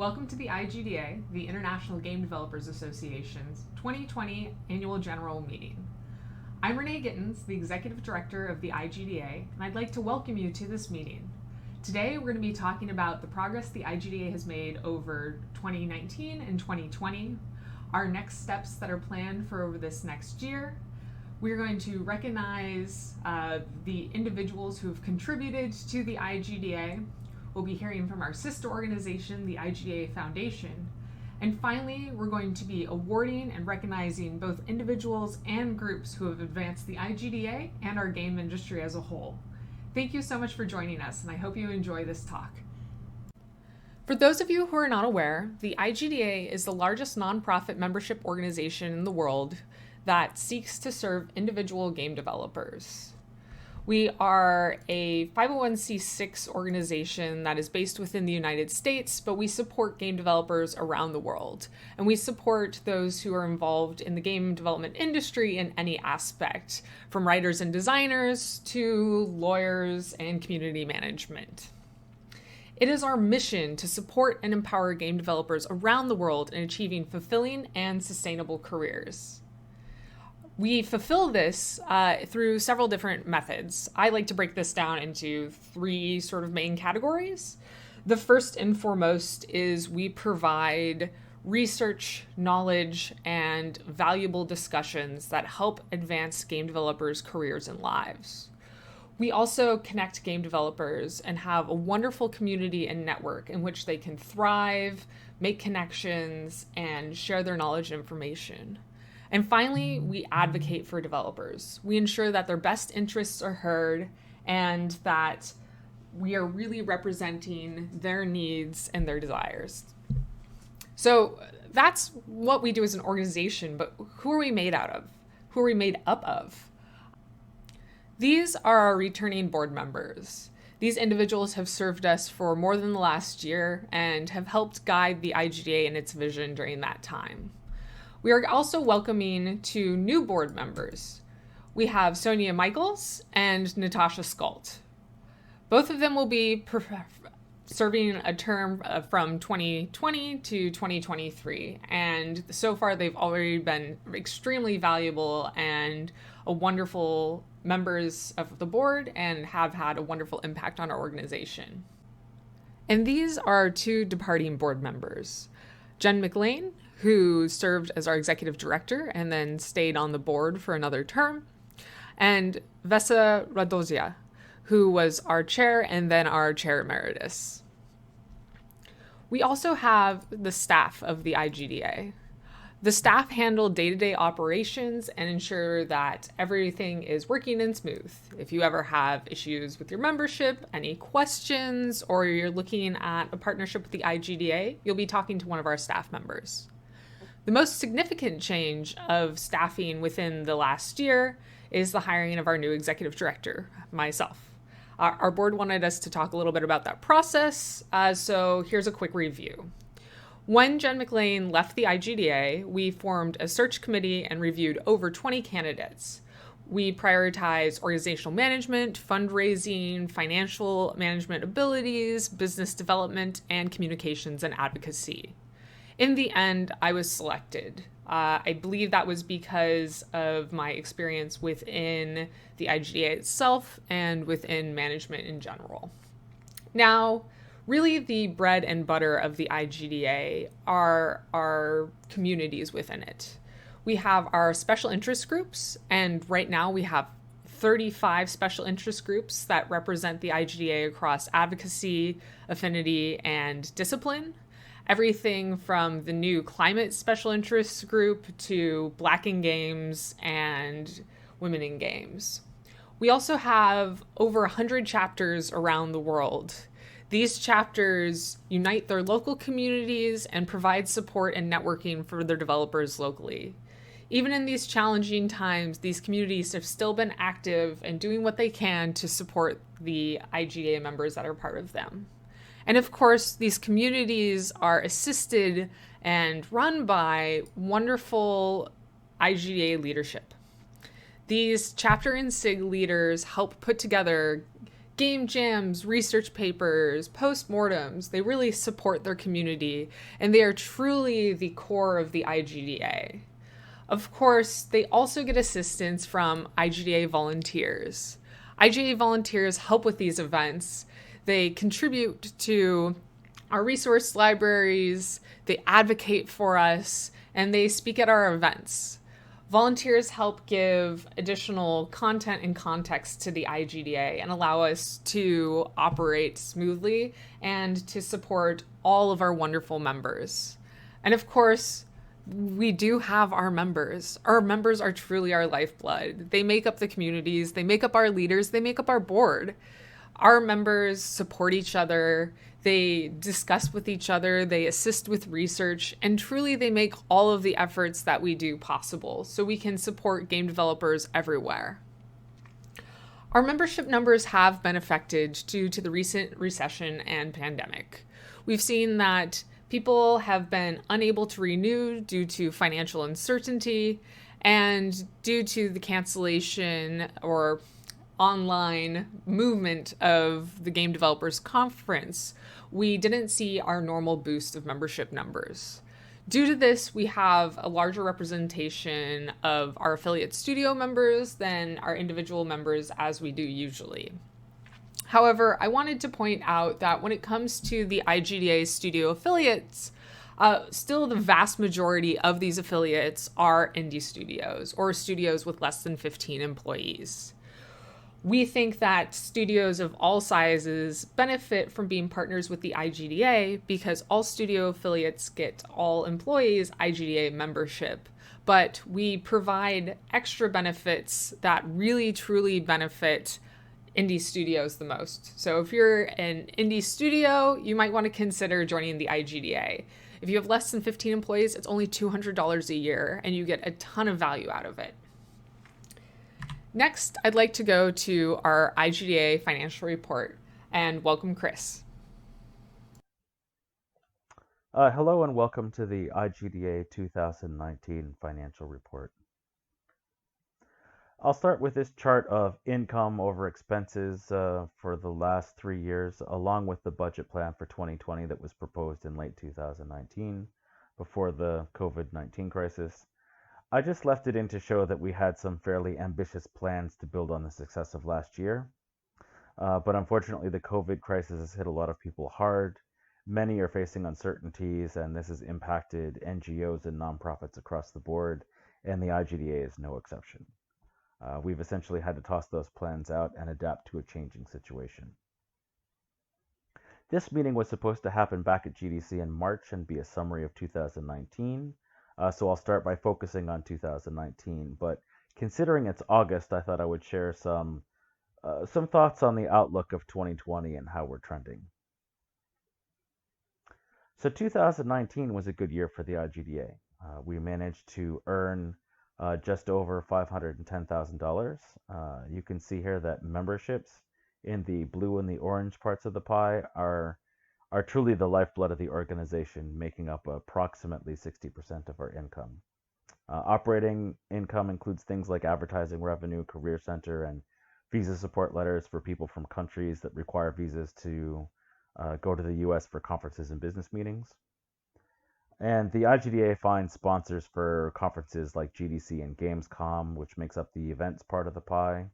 Welcome to the IGDA, the International Game Developers Association's 2020 Annual General Meeting. I'm Renee Gittins, the Executive Director of the IGDA, and I'd like to welcome you to this meeting. Today we're going to be talking about the progress the IGDA has made over 2019 and 2020, our next steps that are planned for over this next year. We're going to recognize the individuals who have contributed to the IGDA. We'll be hearing from our sister organization, the IGDA Foundation. And finally, we're going to be awarding and recognizing both individuals and groups who have advanced the IGDA and our game industry as a whole. Thank you so much for joining us, and I hope you enjoy this talk. For those of you who are not aware, the IGDA is the largest nonprofit membership organization in the world that seeks to serve individual game developers. We are a 501c6 organization that is based within the United States, but we support game developers around the world. And we support those who are involved in the game development industry in any aspect, from writers and designers to lawyers and community management. It is our mission to support and empower game developers around the world in achieving fulfilling and sustainable careers. We fulfill this through several different methods. I like to break this down into three sort of main categories. The first and foremost is we provide research, knowledge, and valuable discussions that help advance game developers' careers and lives. We also connect game developers and have a wonderful community and network in which they can thrive, make connections, and share their knowledge and information. And finally, we advocate for developers. We ensure that their best interests are heard and that we are really representing their needs and their desires. So that's what we do as an organization, but who are we made out of? Who are we made up of? These are our returning board members. These individuals have served us for more than the last year and have helped guide the IGDA in its vision during that time. We are also welcoming two new board members. We have Sonia Michaels and Natasha Skalt. Both of them will be serving a term from 2020 to 2023, and so far they've already been extremely valuable and a wonderful members of the board and have had a wonderful impact on our organization. And these are two departing board members. Jen McLean, who served as our executive director and then stayed on the board for another term, and Vesa Radozia, who was our chair and then our chair emeritus. We also have the staff of the IGDA. The staff handle day-to-day operations and ensure that everything is working and smooth. If you ever have issues with your membership, any questions, or you're looking at a partnership with the IGDA, you'll be talking to one of our staff members. The most significant change of staffing within the last year is the hiring of our new executive director, myself. Our board wanted us to talk a little bit about that process, so here's a quick review. When Jen McLean left the IGDA, we formed a search committee and reviewed over 20 candidates. We prioritized organizational management, fundraising, financial management abilities, business development, and communications and advocacy. In the end, I was selected. I believe that was because of my experience within the IGDA itself and within management in general. Now, really the bread and butter of the IGDA are our communities within it. We have our special interest groups, and right now we have 35 special interest groups that represent the IGDA across advocacy, affinity, and discipline. Everything from the new climate special interest group to Black in Games and Women in Games. We also have over 100 chapters around the world. These chapters unite their local communities and provide support and networking for their developers locally. Even in these challenging times, these communities have still been active and doing what they can to support the IGDA members that are part of them. And of course, these communities are assisted and run by wonderful IGDA leadership. These chapter and SIG leaders help put together game jams, research papers, postmortems. They really support their community, and they are truly the core of the IGDA. Of course, they also get assistance from IGDA volunteers. IGDA volunteers help with these events. They contribute to our resource libraries, they advocate for us, and they speak at our events. Volunteers help give additional content and context to the IGDA and allow us to operate smoothly and to support all of our wonderful members. And of course, we do have our members. Our members are truly our lifeblood. They make up the communities, they make up our leaders, they make up our board. Our members support each other, they discuss with each other, they assist with research, and truly they make all of the efforts that we do possible so we can support game developers everywhere. Our membership numbers have been affected due to the recent recession and pandemic. We've seen that people have been unable to renew due to financial uncertainty and due to the cancellation or online movement of the Game Developers Conference, we didn't see our normal boost of membership numbers. Due to this, we have a larger representation of our affiliate studio members than our individual members as we do usually. However, I wanted to point out that when it comes to the IGDA studio affiliates, still the vast majority of these affiliates are indie studios or studios with less than 15 employees. We think that studios of all sizes benefit from being partners with the IGDA because all studio affiliates get all employees IGDA membership, but we provide extra benefits that really truly benefit indie studios the most. So if you're an indie studio, you might want to consider joining the IGDA. If you have less than 15 employees, it's only $200 a year and you get a ton of value out of it. Next, I'd like to go to our IGDA financial report and welcome Chris. Hello and welcome to the IGDA 2019 financial report. I'll start with this chart of income over expenses for the last 3 years, along with the budget plan for 2020 that was proposed in late 2019 before the COVID-19 crisis. I just left it in to show that we had some fairly ambitious plans to build on the success of last year. But unfortunately, the COVID crisis has hit a lot of people hard. Many are facing uncertainties, and this has impacted NGOs and nonprofits across the board, and the IGDA is no exception. We've essentially had to toss those plans out and adapt to a changing situation. This meeting was supposed to happen back at GDC in March and be a summary of 2019. So I'll start by focusing on 2019, but considering it's August, I thought I would share some thoughts on the outlook of 2020 and how we're trending. So 2019 was a good year for the IGDA. We managed to earn just over $510,000. You can see here that memberships in the blue and the orange parts of the pie are truly the lifeblood of the organization, making up approximately 60% of our income. Operating income includes things like advertising revenue, career center, and visa support letters for people from countries that require visas to go to the US for conferences and business meetings. And the IGDA finds sponsors for conferences like GDC and Gamescom, which makes up the events part of the pie.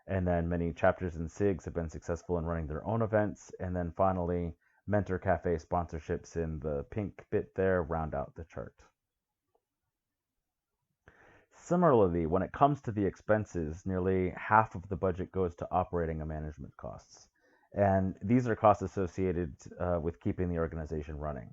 And then many chapters and SIGs have been successful in running their own events. And then finally, Mentor Cafe sponsorships in the pink bit there round out the chart. Similarly, when it comes to the expenses, nearly half of the budget goes to operating and management costs. And these are costs associated with keeping the organization running.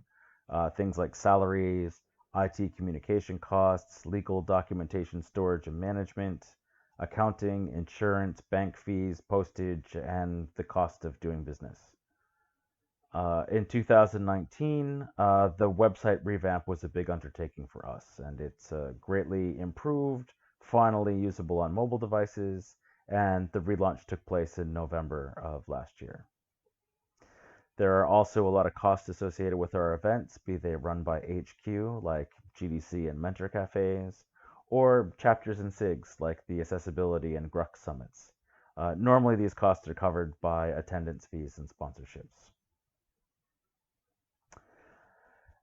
Things like salaries, IT communication costs, legal documentation storage and management, accounting, insurance, bank fees, postage, and the cost of doing business. In 2019, the website revamp was a big undertaking for us, and it's greatly improved, finally usable on mobile devices, and the relaunch took place in November of last year. There are also a lot of costs associated with our events, be they run by HQ, like GDC and Mentor Cafes, or chapters and SIGs, like the Accessibility and GRUC Summits. Normally, these costs are covered by attendance fees and sponsorships.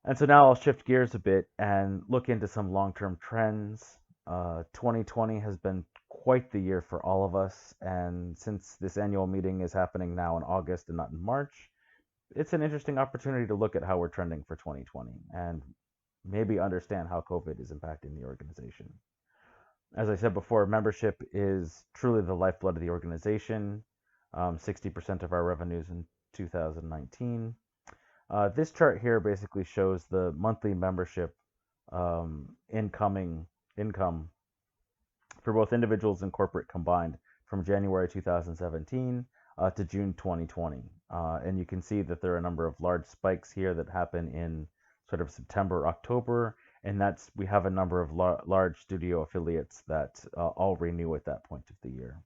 And so now I'll shift gears a bit and look into some long-term trends. 2020 has been quite the year for all of us, and since this annual meeting is happening now in August and not in March, it's an interesting opportunity to look at how we're trending for 2020 and maybe understand how COVID is impacting the organization. As I said before, membership is truly the lifeblood of the organization. 60% of our revenues in 2019. This chart here basically shows the monthly membership income for both individuals and corporate combined from January 2017 to June 2020. And you can see that there are a number of large spikes here that happen in sort of September, October, and we have a number of large studio affiliates that all renew at that point of the year.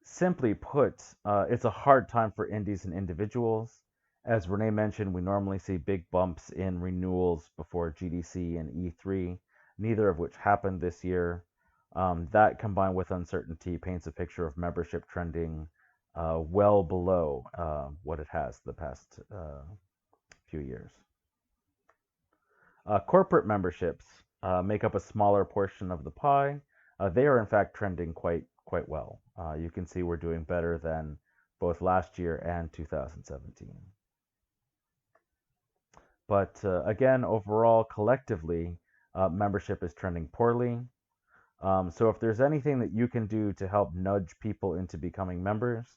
Simply put, it's a hard time for indies and individuals. As Renee mentioned, we normally see big bumps in renewals before GDC and E3, neither of which happened this year. That combined with uncertainty paints a picture of membership trending well below what it has the past few years. Corporate memberships make up a smaller portion of the pie. They are in fact trending quite well. You can see we're doing better than both last year and 2017. But again, overall, collectively, membership is trending poorly. So if there's anything that you can do to help nudge people into becoming members,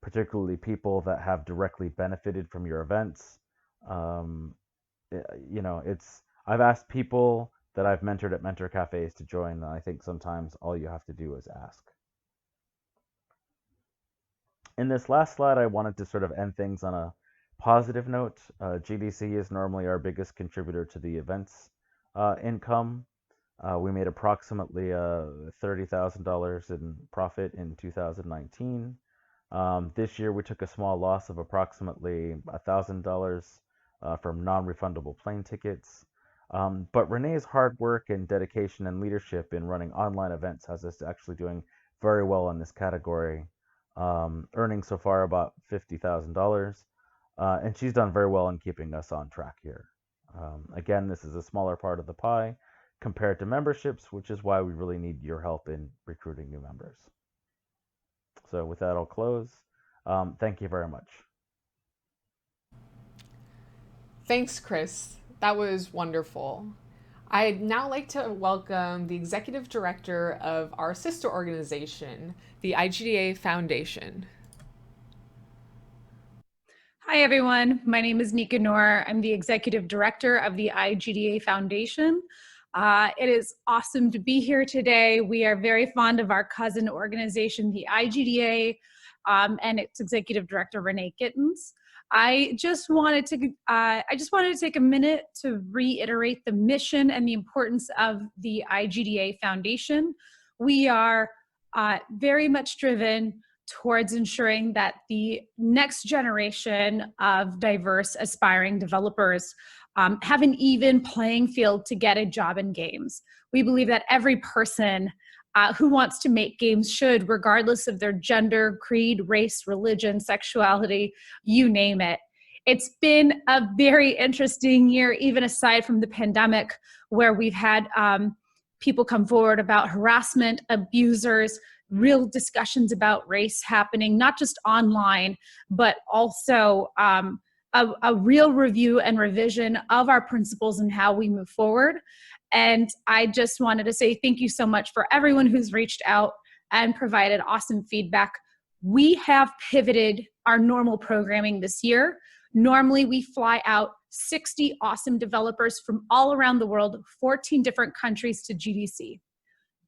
particularly people that have directly benefited from your events, I've asked people that I've mentored at mentor cafes to join, and I think sometimes all you have to do is ask. In this last slide, I wanted to sort of end things on a positive note. GDC is normally our biggest contributor to the events income. We made approximately $30,000 in profit in 2019. This year, we took a small loss of approximately $1,000 from non-refundable plane tickets. But Renee's hard work and dedication and leadership in running online events has us actually doing very well in this category, earning so far about $50,000. And she's done very well in keeping us on track here. Again, this is a smaller part of the pie compared to memberships, which is why we really need your help in recruiting new members. So with that, I'll close. Thank you very much. Thanks, Chris. That was wonderful. I'd now like to welcome the executive director of our sister organization, the IGDA Foundation. Hi, everyone. My name is Nika Nour. I'm the executive director of the IGDA Foundation. It is awesome to be here today. We are very fond of our cousin organization, the IGDA, and its executive director, Renee Gittins. I just wanted to take a minute to reiterate the mission and the importance of the IGDA Foundation. We are very much driven towards ensuring that the next generation of diverse aspiring developers have an even playing field to get a job in games. We believe that every person who wants to make games should, regardless of their gender, creed, race, religion, sexuality, you name it. It's been a very interesting year, even aside from the pandemic, where we've had people come forward about harassment, abusers, real discussions about race happening, not just online, but also a real review and revision of our principles and how we move forward. And I just wanted to say thank you so much for everyone who's reached out and provided awesome feedback. We have pivoted our normal programming this year. Normally, we fly out 60 awesome developers from all around the world, 14 different countries to GDC.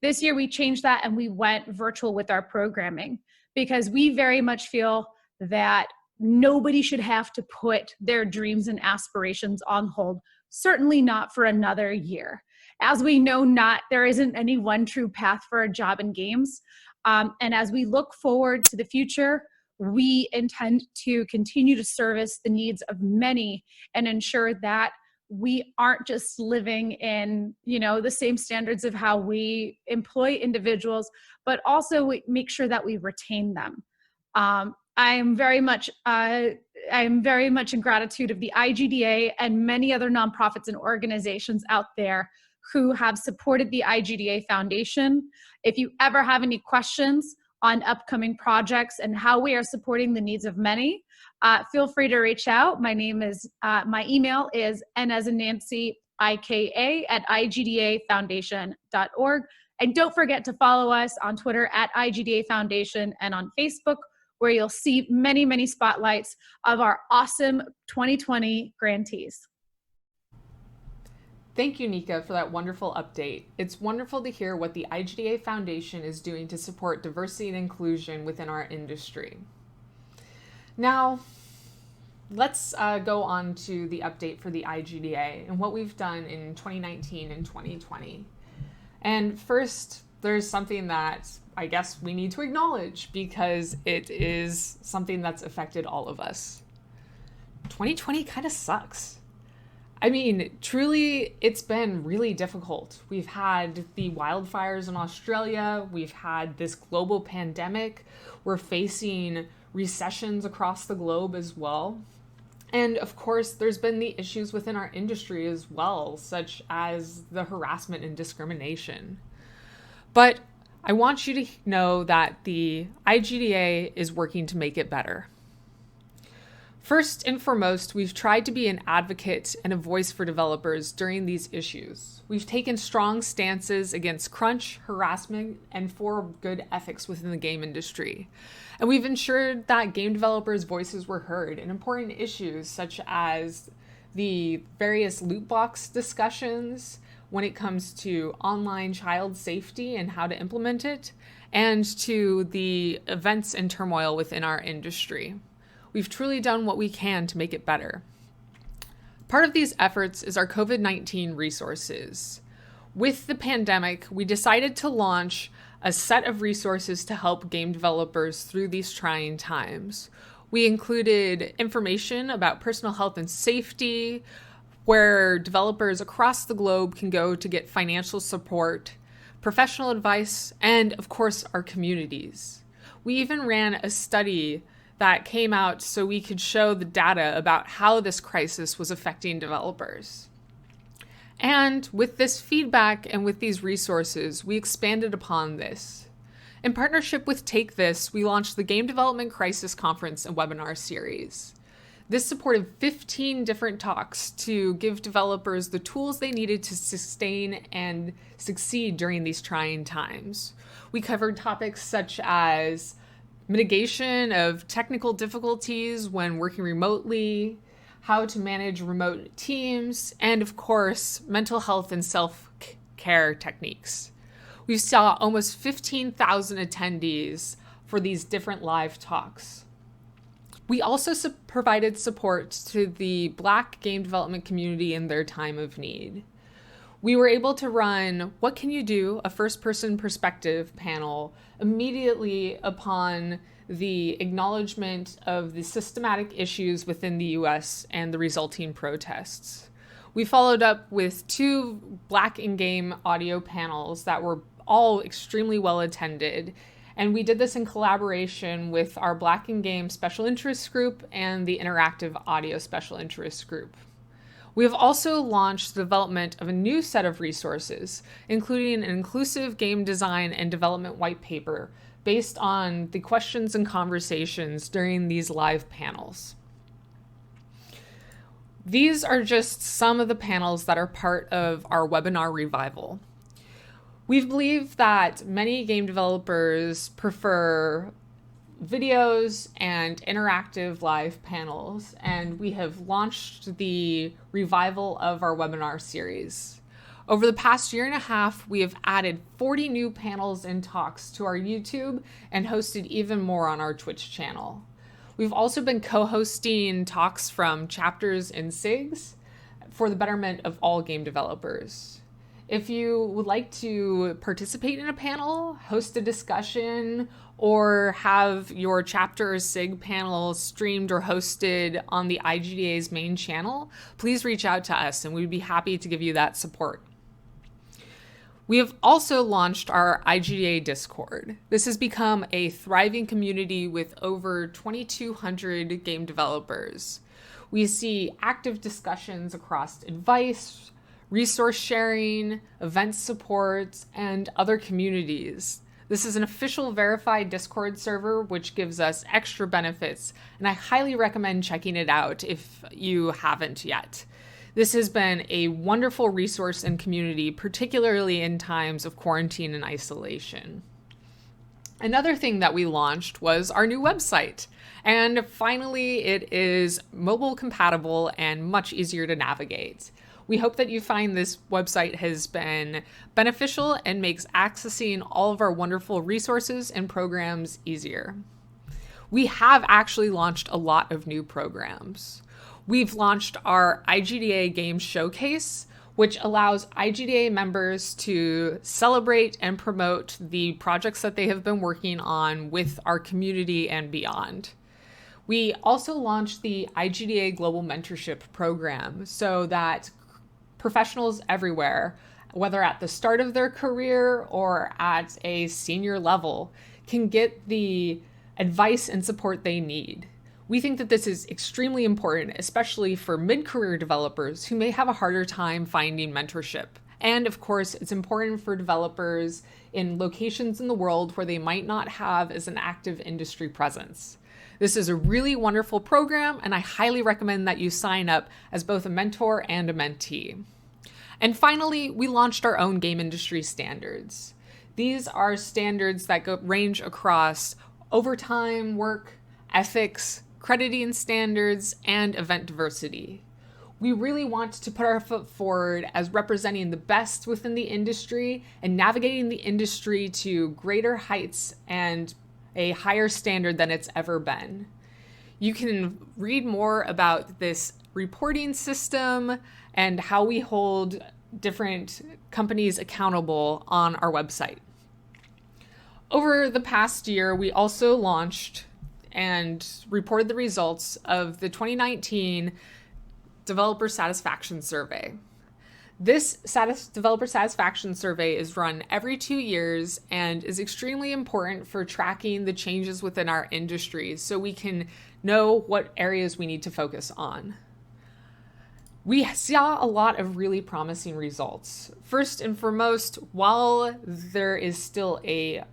This year, we changed that and we went virtual with our programming because we very much feel that nobody should have to put their dreams and aspirations on hold, certainly not for another year. As we know, there isn't any one true path for a job in games. And as we look forward to the future, we intend to continue to service the needs of many and ensure that we aren't just living in, the same standards of how we employ individuals, but also we make sure that we retain them. I am very much in gratitude of the IGDA and many other nonprofits and organizations out there who have supported the IGDA Foundation. If you ever have any questions on upcoming projects and how we are supporting the needs of many, feel free to reach out. My email is N as in Nancy, IKA at igdafoundation.org. And don't forget to follow us on Twitter at IGDA Foundation and on Facebook, where you'll see many, many spotlights of our awesome 2020 grantees. Thank you, Nika, for that wonderful update. It's wonderful to hear what the IGDA Foundation is doing to support diversity and inclusion within our industry. Now, let's go on to the update for the IGDA and what we've done in 2019 and 2020. And first, there's something that I guess we need to acknowledge because it is something that's affected all of us. 2020 kind of sucks. I mean, truly, it's been really difficult. We've had the wildfires in Australia. We've had this global pandemic. We're facing recessions across the globe as well. And of course, there's been the issues within our industry as well, such as the harassment and discrimination. But I want you to know that the IGDA is working to make it better. First and foremost, we've tried to be an advocate and a voice for developers during these issues. We've taken strong stances against crunch, harassment, and for good ethics within the game industry. And we've ensured that game developers' voices were heard in important issues such as the various loot box discussions when it comes to online child safety and how to implement it, and to the events and turmoil within our industry. We've truly done what we can to make it better. Part of these efforts is our COVID-19 resources. With the pandemic, we decided to launch a set of resources to help game developers through these trying times. We included information about personal health and safety, where developers across the globe can go to get financial support, professional advice, and of course, our communities. We even ran a study that came out so we could show the data about how this crisis was affecting developers. And with this feedback and with these resources, we expanded upon this. In partnership with Take This, we launched the Game Development Crisis Conference and Webinar Series. This supported 15 different talks to give developers the tools they needed to sustain and succeed during these trying times. We covered topics such as mitigation of technical difficulties when working remotely, how to manage remote teams, and of course, mental health and self-care techniques. We saw almost 15,000 attendees for these different live talks. We also provided support to the Black game development community in their time of need. We were able to run What Can You Do? A first-person perspective panel immediately upon the acknowledgement of the systematic issues within the US and the resulting protests. We followed up with 2 Black in-game audio panels that were all extremely well attended, and we did this in collaboration with our Black in-game special interest group and the interactive audio special interest group. We have also launched the development of a new set of resources, including an inclusive game design and development white paper based on the questions and conversations during these live panels. These are just some of the panels that are part of our webinar revival. We believe that many game developers prefer videos and interactive live panels, and we have launched the revival of our webinar series. Over the past year and a half, we have added 40 new panels and talks to our YouTube and hosted even more on our Twitch channel. We've also been co-hosting talks from chapters and SIGs for the betterment of all game developers. If you would like to participate in a panel, host a discussion, or have your chapter or SIG panel streamed or hosted on the IGDA's main channel, please reach out to us and we'd be happy to give you that support. We have also launched our IGDA Discord. This has become a thriving community with over 2,200 game developers. We see active discussions across advice, resource sharing, event support, and other communities. This is an official verified Discord server, which gives us extra benefits, and I highly recommend checking it out if you haven't yet. This has been a wonderful resource and community, particularly in times of quarantine and isolation. Another thing that we launched was our new website. And finally, it is mobile compatible and much easier to navigate. We hope that you find this website has been beneficial and makes accessing all of our wonderful resources and programs easier. We have actually launched a lot of new programs. We've launched our IGDA Game Showcase, which allows IGDA members to celebrate and promote the projects that they have been working on with our community and beyond. We also launched the IGDA Global Mentorship Program so that professionals everywhere, whether at the start of their career or at a senior level, can get the advice and support they need. We think that this is extremely important, especially for mid-career developers who may have a harder time finding mentorship. And of course, it's important for developers in locations in the world where they might not have as an active industry presence. This is a really wonderful program, and I highly recommend that you sign up as both a mentor and a mentee. And finally, we launched our own game industry standards. These are standards that range across overtime work, ethics, crediting standards, and event diversity. We really want to put our foot forward as representing the best within the industry and navigating the industry to greater heights and a higher standard than it's ever been. You can read more about this reporting system and how we hold different companies accountable on our website. Over the past year, we also launched and reported the results of the 2019 Developer Satisfaction Survey. This Developer Satisfaction Survey is run every 2 years and is extremely important for tracking the changes within our industry so we can know what areas we need to focus on. We saw a lot of really promising results. First and foremost, while there is still a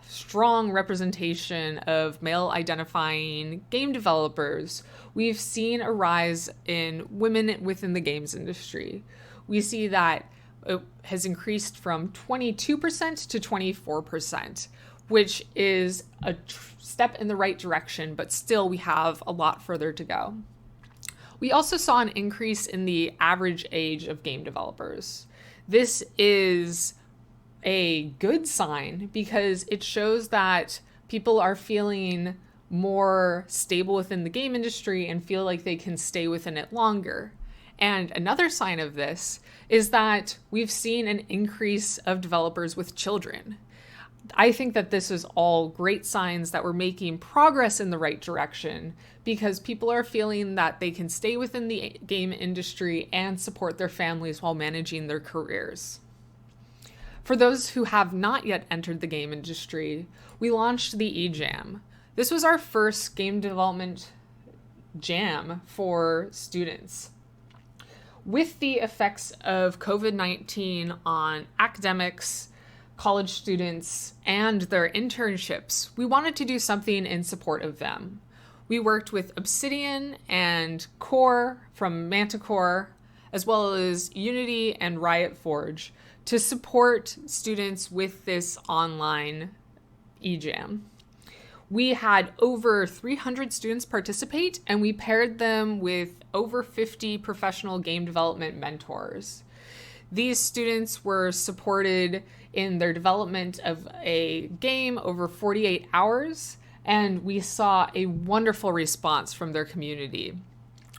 strong representation of male identifying game developers, we've seen a rise in women within the games industry. We see that it has increased from 22% to 24%, which is a step in the right direction, but still we have a lot further to go. We also saw an increase in the average age of game developers. This is a good sign because it shows that people are feeling more stable within the game industry and feel like they can stay within it longer. And another sign of this is that we've seen an increase of developers with children. I think that this is all great signs that we're making progress in the right direction because people are feeling that they can stay within the game industry and support their families while managing their careers. For those who have not yet entered the game industry, we launched the eJam. This was our first game development jam for students. With the effects of COVID-19 on academics, college students, and their internships, we wanted to do something in support of them. We worked with Obsidian and Core from Manticore, as well as Unity and Riot Forge, to support students with this online eJam. We had over 300 students participate, and we paired them with over 50 professional game development mentors. These students were supported in their development of a game over 48 hours, and we saw a wonderful response from their community.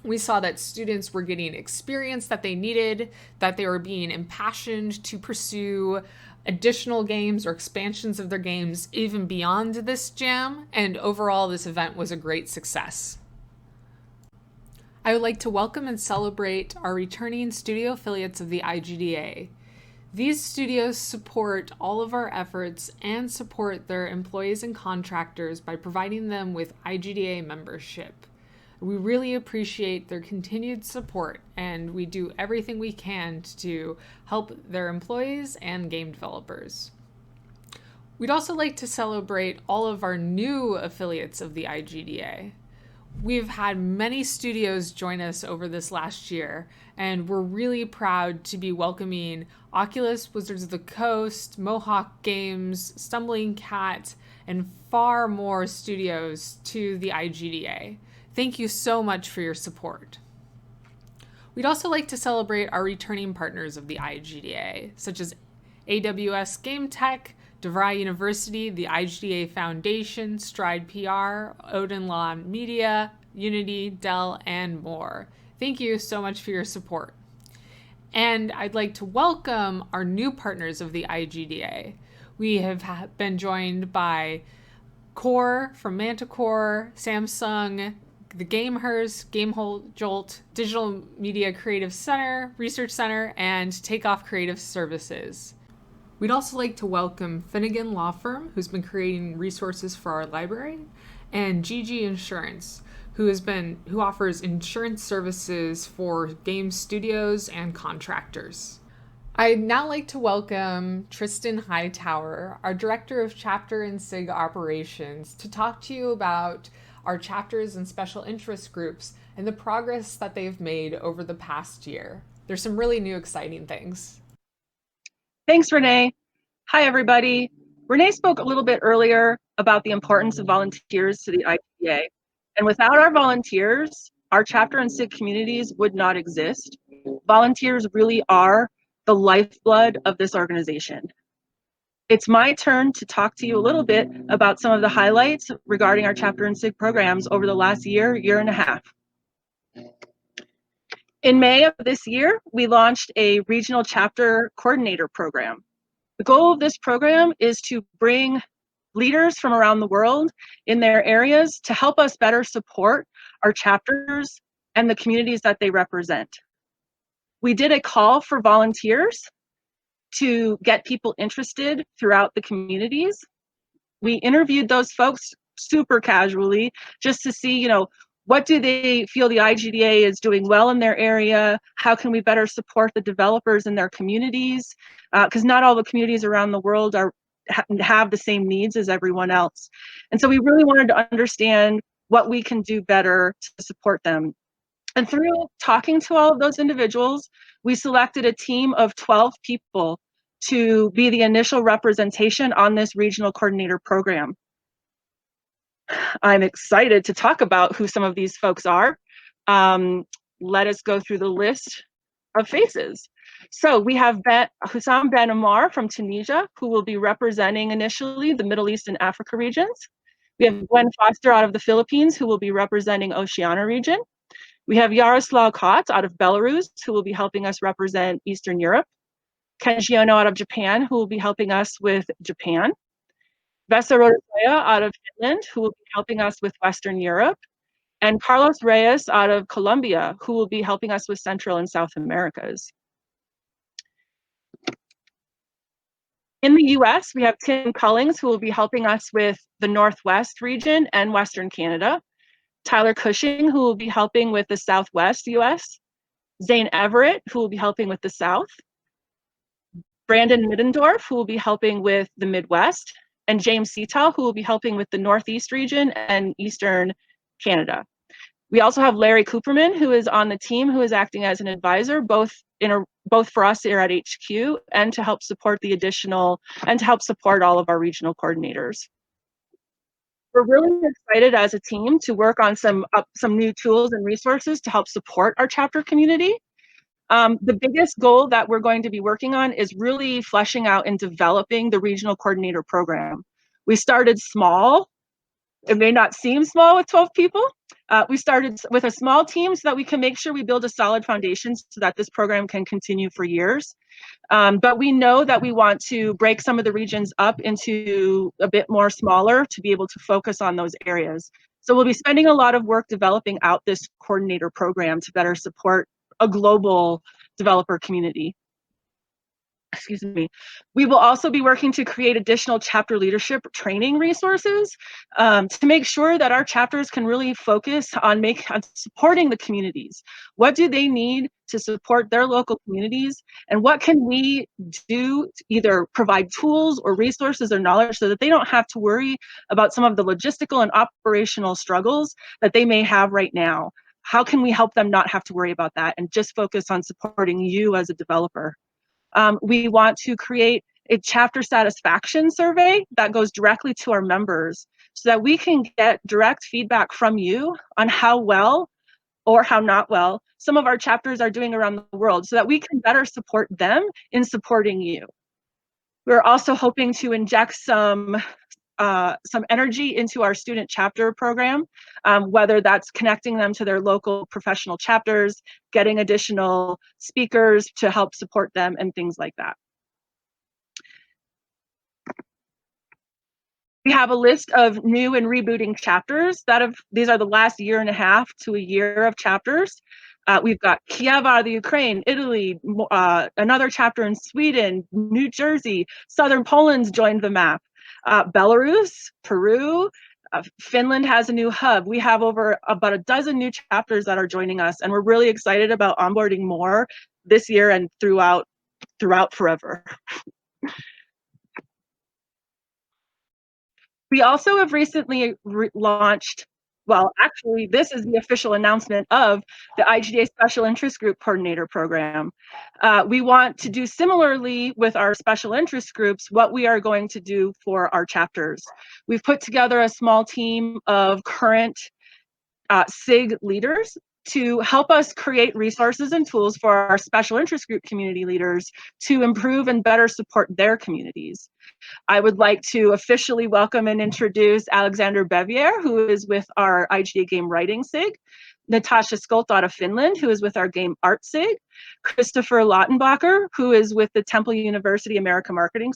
We saw that students were getting experience that they needed, that they were being impassioned to pursue additional games or expansions of their games even beyond this jam, and overall this event was a great success. I would like to welcome and celebrate our returning studio affiliates of the IGDA. These studios support all of our efforts and support their employees and contractors by providing them with IGDA membership. We really appreciate their continued support, and we do everything we can to help their employees and game developers. We'd also like to celebrate all of our new affiliates of the IGDA. We've had many studios join us over this last year, and we're really proud to be welcoming Oculus, Wizards of the Coast, Mohawk Games, Stumbling Cat, and far more studios to the IGDA. Thank you so much for your support. We'd also like to celebrate our returning partners of the IGDA, such as AWS Game Tech, DeVry University, the IGDA Foundation, Stride PR, Odin Law Media, Unity, Dell, and more. Thank you so much for your support. And I'd like to welcome our new partners of the IGDA. We have been joined by Core from Manticore, Samsung, the Gamehers, Jolt, Digital Media Creative Center, Research Center, and Takeoff Creative Services. We'd also like to welcome Finnegan Law Firm, who's been creating resources for our library, and GG Insurance, who offers insurance services for game studios and contractors. I'd now like to welcome Tristan Hightower, our Director of Chapter and SIG Operations, to talk to you about our chapters and special interest groups and the progress that they've made over the past year. There's some really new exciting things. Thanks, Renee. Hi, everybody. Renee spoke a little bit earlier about the importance of volunteers to the IGDA. And without our volunteers, our chapter and SIG communities would not exist. Volunteers really are the lifeblood of this organization. It's my turn to talk to you a little bit about some of the highlights regarding our chapter and SIG programs over the last year and a half. In May of this year, we launched a regional chapter coordinator program. The goal of this program is to bring leaders from around the world in their areas to help us better support our chapters and the communities that they represent. We did a call for volunteers to get people interested throughout the communities. We interviewed those folks super casually just to see, what do they feel the IGDA is doing well in their area? How can we better support the developers in their communities? Because not all the communities around the world have the same needs as everyone else. And so we really wanted to understand what we can do better to support them. And through talking to all of those individuals, we selected a team of 12 people to be the initial representation on this regional coordinator program. I'm excited to talk about who some of these folks are. Let us go through the list of faces. So we have Hussam Ben Ammar from Tunisia, who will be representing initially the Middle East and Africa regions. We have Gwen Foster out of the Philippines, who will be representing Oceania region. We have Yaroslav Kot out of Belarus, who will be helping us represent Eastern Europe. Kenji Ono out of Japan, who will be helping us with Japan. Vesa Rodriguez out of Finland, who will be helping us with Western Europe. And Carlos Reyes out of Colombia, who will be helping us with Central and South Americas. In the US, we have Tim Cullings, who will be helping us with the Northwest region and Western Canada. Tyler Cushing, who will be helping with the Southwest US. Zane Everett, who will be helping with the South. Brandon Middendorf, who will be helping with the Midwest. And James Seatal, who will be helping with the Northeast region and Eastern Canada. We also have Larry Cooperman, who is on the team, who is acting as an advisor, both for us here at HQ and to help support all of our regional coordinators. We're really excited as a team to work on some new tools and resources to help support our chapter community. The biggest goal that we're going to be working on is really fleshing out and developing the regional coordinator program. We started small. It may not seem small with 12 people, We started with a small team so that we can make sure we build a solid foundation so that this program can continue for years. But we know that we want to break some of the regions up into a bit more smaller to be able to focus on those areas. So we'll be spending a lot of work developing out this coordinator program to better support a global developer community. Excuse me. We will also be working to create additional chapter leadership training resources to make sure that our chapters can really focus on supporting the communities. What do they need to support their local communities? And what can we do to either provide tools or resources or knowledge so that they don't have to worry about some of the logistical and operational struggles that they may have right now? How can we help them not have to worry about that and just focus on supporting you as a developer? We want to create a chapter satisfaction survey that goes directly to our members so that we can get direct feedback from you on how well or how not well some of our chapters are doing around the world so that we can better support them in supporting you. We're also hoping to inject some energy into our student chapter program, whether that's connecting them to their local professional chapters, getting additional speakers to help support them, and things like that. We have a list of new and rebooting chapters these are the last year and a half to a year of chapters. We've got Kiev out of the Ukraine, Italy, another chapter in Sweden, New Jersey, Southern Poland's joined the map. Belarus, Peru, Finland has a new hub. We have about a dozen new chapters that are joining us, and we're really excited about onboarding more this year and throughout forever. We also have recently launched, well, actually, this is the official announcement of the IGDA Special Interest Group Coordinator Program. We want to do similarly with our special interest groups what we are going to do for our chapters. We've put together a small team of current SIG leaders to help us create resources and tools for our special interest group community leaders to improve and better support their communities. I would like to officially welcome and introduce Alexander Bevier, who is with our IGDA Game Writing SIG, Natasha Skolt out of Finland, who is with our Game Art SIG, Christopher Lautenbacher, who is with the Temple University American Marketing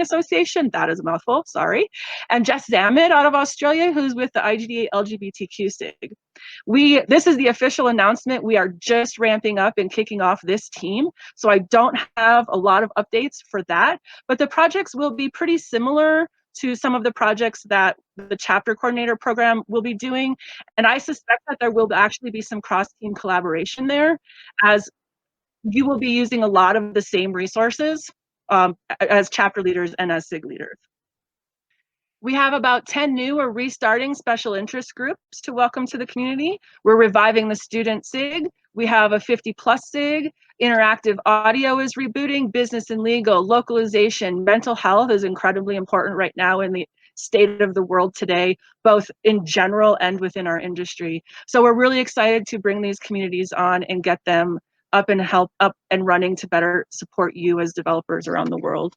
Association, that is a mouthful, sorry, and Jess Zammit out of Australia, who's with the IGDA LGBTQ SIG. This is the official announcement. We are just ramping up and kicking off this team, so I don't have a lot of updates for that, but the projects will be pretty similar to some of the projects that the chapter coordinator program will be doing. And I suspect that there will actually be some cross-team collaboration there, as you will be using a lot of the same resources as chapter leaders and as SIG leaders. We have about 10 new or restarting special interest groups to welcome to the community. We're reviving the student SIG. We have a 50+ SIG. Interactive audio is rebooting, business and legal, localization, mental health is incredibly important right now in the state of the world today, both in general and within our industry. So we're really excited to bring these communities on and get them up and running to better support you as developers around the world.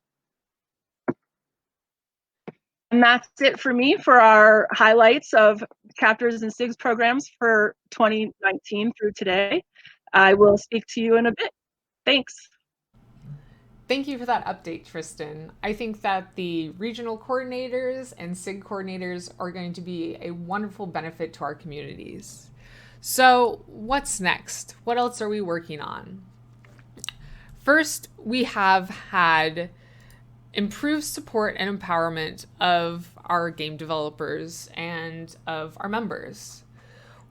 And that's it for me for our highlights of chapters and SIGs programs for 2019 through today. I will speak to you in a bit. Thanks. Thank you for that update, Tristan. I think that the regional coordinators and SIG coordinators are going to be a wonderful benefit to our communities. So what's next? What else are we working on? First, we have had improved support and empowerment of our game developers and of our members.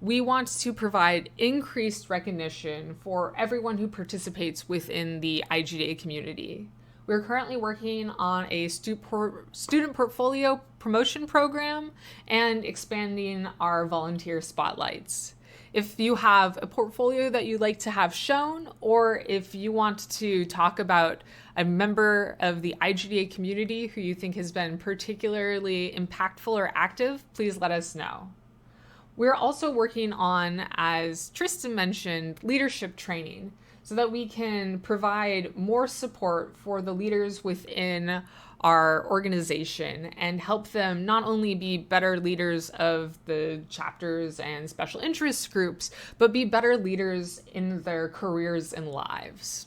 We want to provide increased recognition for everyone who participates within the IGDA community. We're currently working on a student portfolio promotion program and expanding our volunteer spotlights. If you have a portfolio that you'd like to have shown, or if you want to talk about a member of the IGDA community who you think has been particularly impactful or active, please let us know. We're also working on, as Tristan mentioned, leadership training so that we can provide more support for the leaders within our organization and help them not only be better leaders of the chapters and special interest groups, but be better leaders in their careers and lives.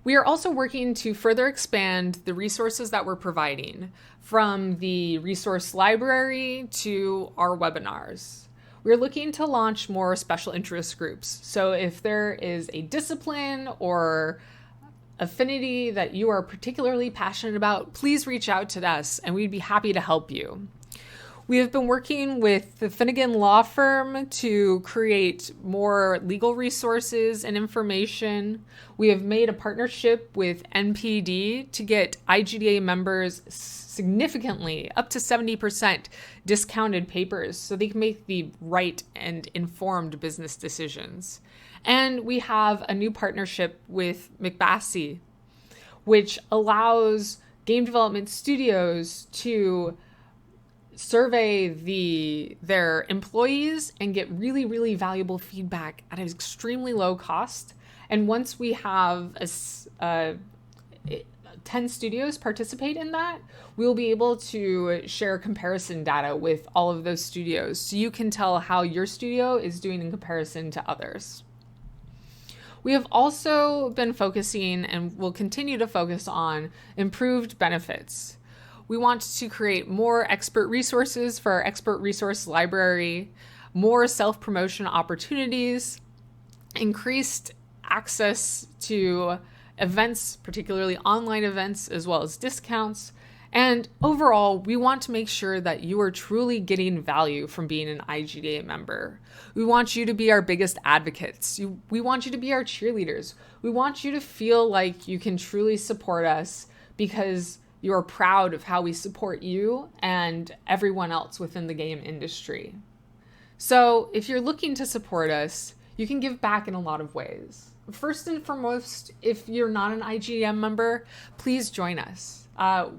We are also working to further expand the resources that we're providing, from the resource library to our webinars. We're looking to launch more special interest groups. So if there is a discipline or affinity that you are particularly passionate about, please reach out to us and we'd be happy to help you. We have been working with the Finnegan Law Firm to create more legal resources and information. We have made a partnership with NPD to get IGDA members significantly, up to 70% discounted papers so they can make the right and informed business decisions. And we have a new partnership with McBassey, which allows game development studios to survey their employees and get really, really valuable feedback at an extremely low cost. And once we have 10 studios participate in that, we'll be able to share comparison data with all of those studios so you can tell how your studio is doing in comparison to others. We have also been focusing and will continue to focus on improved benefits. We want to create more expert resources for our expert resource library, more self-promotion opportunities, increased access to events, particularly online events, as well as discounts. And overall, we want to make sure that you are truly getting value from being an IGDA member. We want you to be our biggest advocates. We want you to be our cheerleaders. We want you to feel like you can truly support us because you are proud of how we support you and everyone else within the game industry. So if you're looking to support us, you can give back in a lot of ways. First and foremost, if you're not an IGM member, please join us.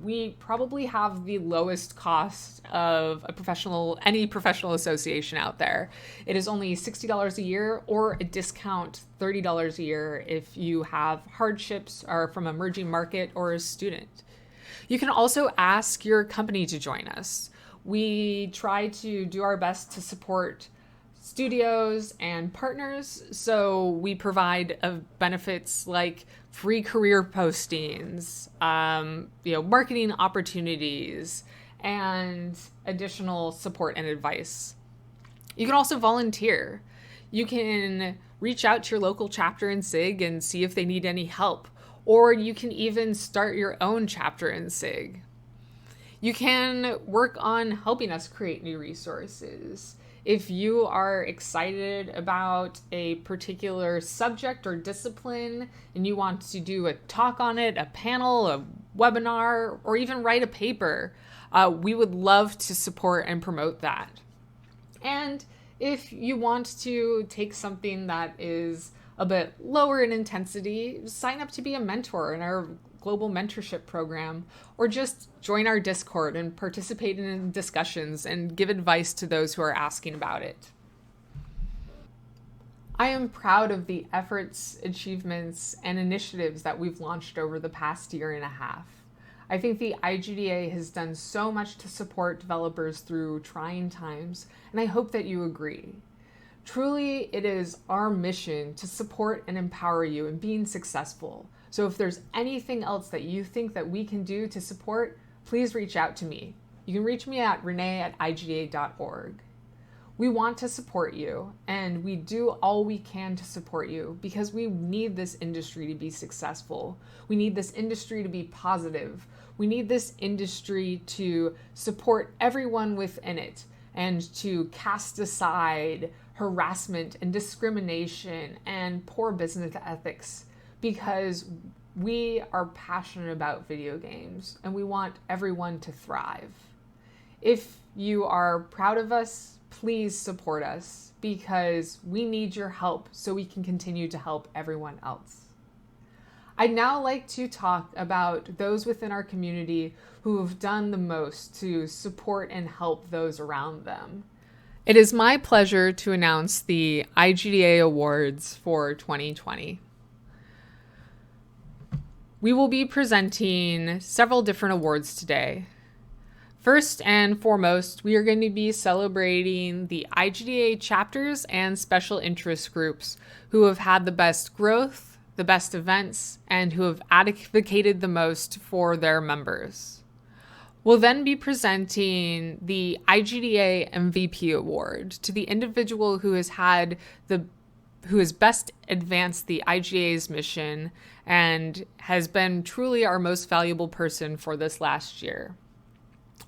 We probably have the lowest cost of any professional association out there. It is only $60 a year, or a discount $30 a year if you have hardships, are from emerging market, or a student. You can also ask your company to join us. We try to do our best to support studios and partners, so we provide benefits like free career postings, marketing opportunities, and additional support and advice. You can also volunteer. You can reach out to your local chapter in SIG and see if they need any help, or you can even start your own chapter in SIG. You can work on helping us create new resources. If you are excited about a particular subject or discipline and you want to do a talk on it, a panel, a webinar, or even write a paper, we would love to support and promote that. And if you want to take something that is a bit lower in intensity, sign up to be a mentor in our global mentorship program, or just join our Discord and participate in discussions and give advice to those who are asking about it. I am proud of the efforts, achievements, and initiatives that we've launched over the past year and a half. I think the IGDA has done so much to support developers through trying times, and I hope that you agree. Truly, it is our mission to support and empower you in being successful. So if there's anything else that you think that we can do to support, please reach out to me. You can reach me at renee@igda.org. We want to support you, and we do all we can to support you because we need this industry to be successful. We need this industry to be positive. We need this industry to support everyone within it and to cast aside harassment and discrimination and poor business ethics, because we are passionate about video games and we want everyone to thrive. If you are proud of us, please support us because we need your help so we can continue to help everyone else. I'd now like to talk about those within our community who have done the most to support and help those around them. It is my pleasure to announce the IGDA Awards for 2020. We will be presenting several different awards today. First and foremost, we are going to be celebrating the IGDA chapters and special interest groups who have had the best growth, the best events, and who have advocated the most for their members. We'll then be presenting the IGDA MVP Award to the individual who has best advanced the IGDA's mission and has been truly our most valuable person for this last year.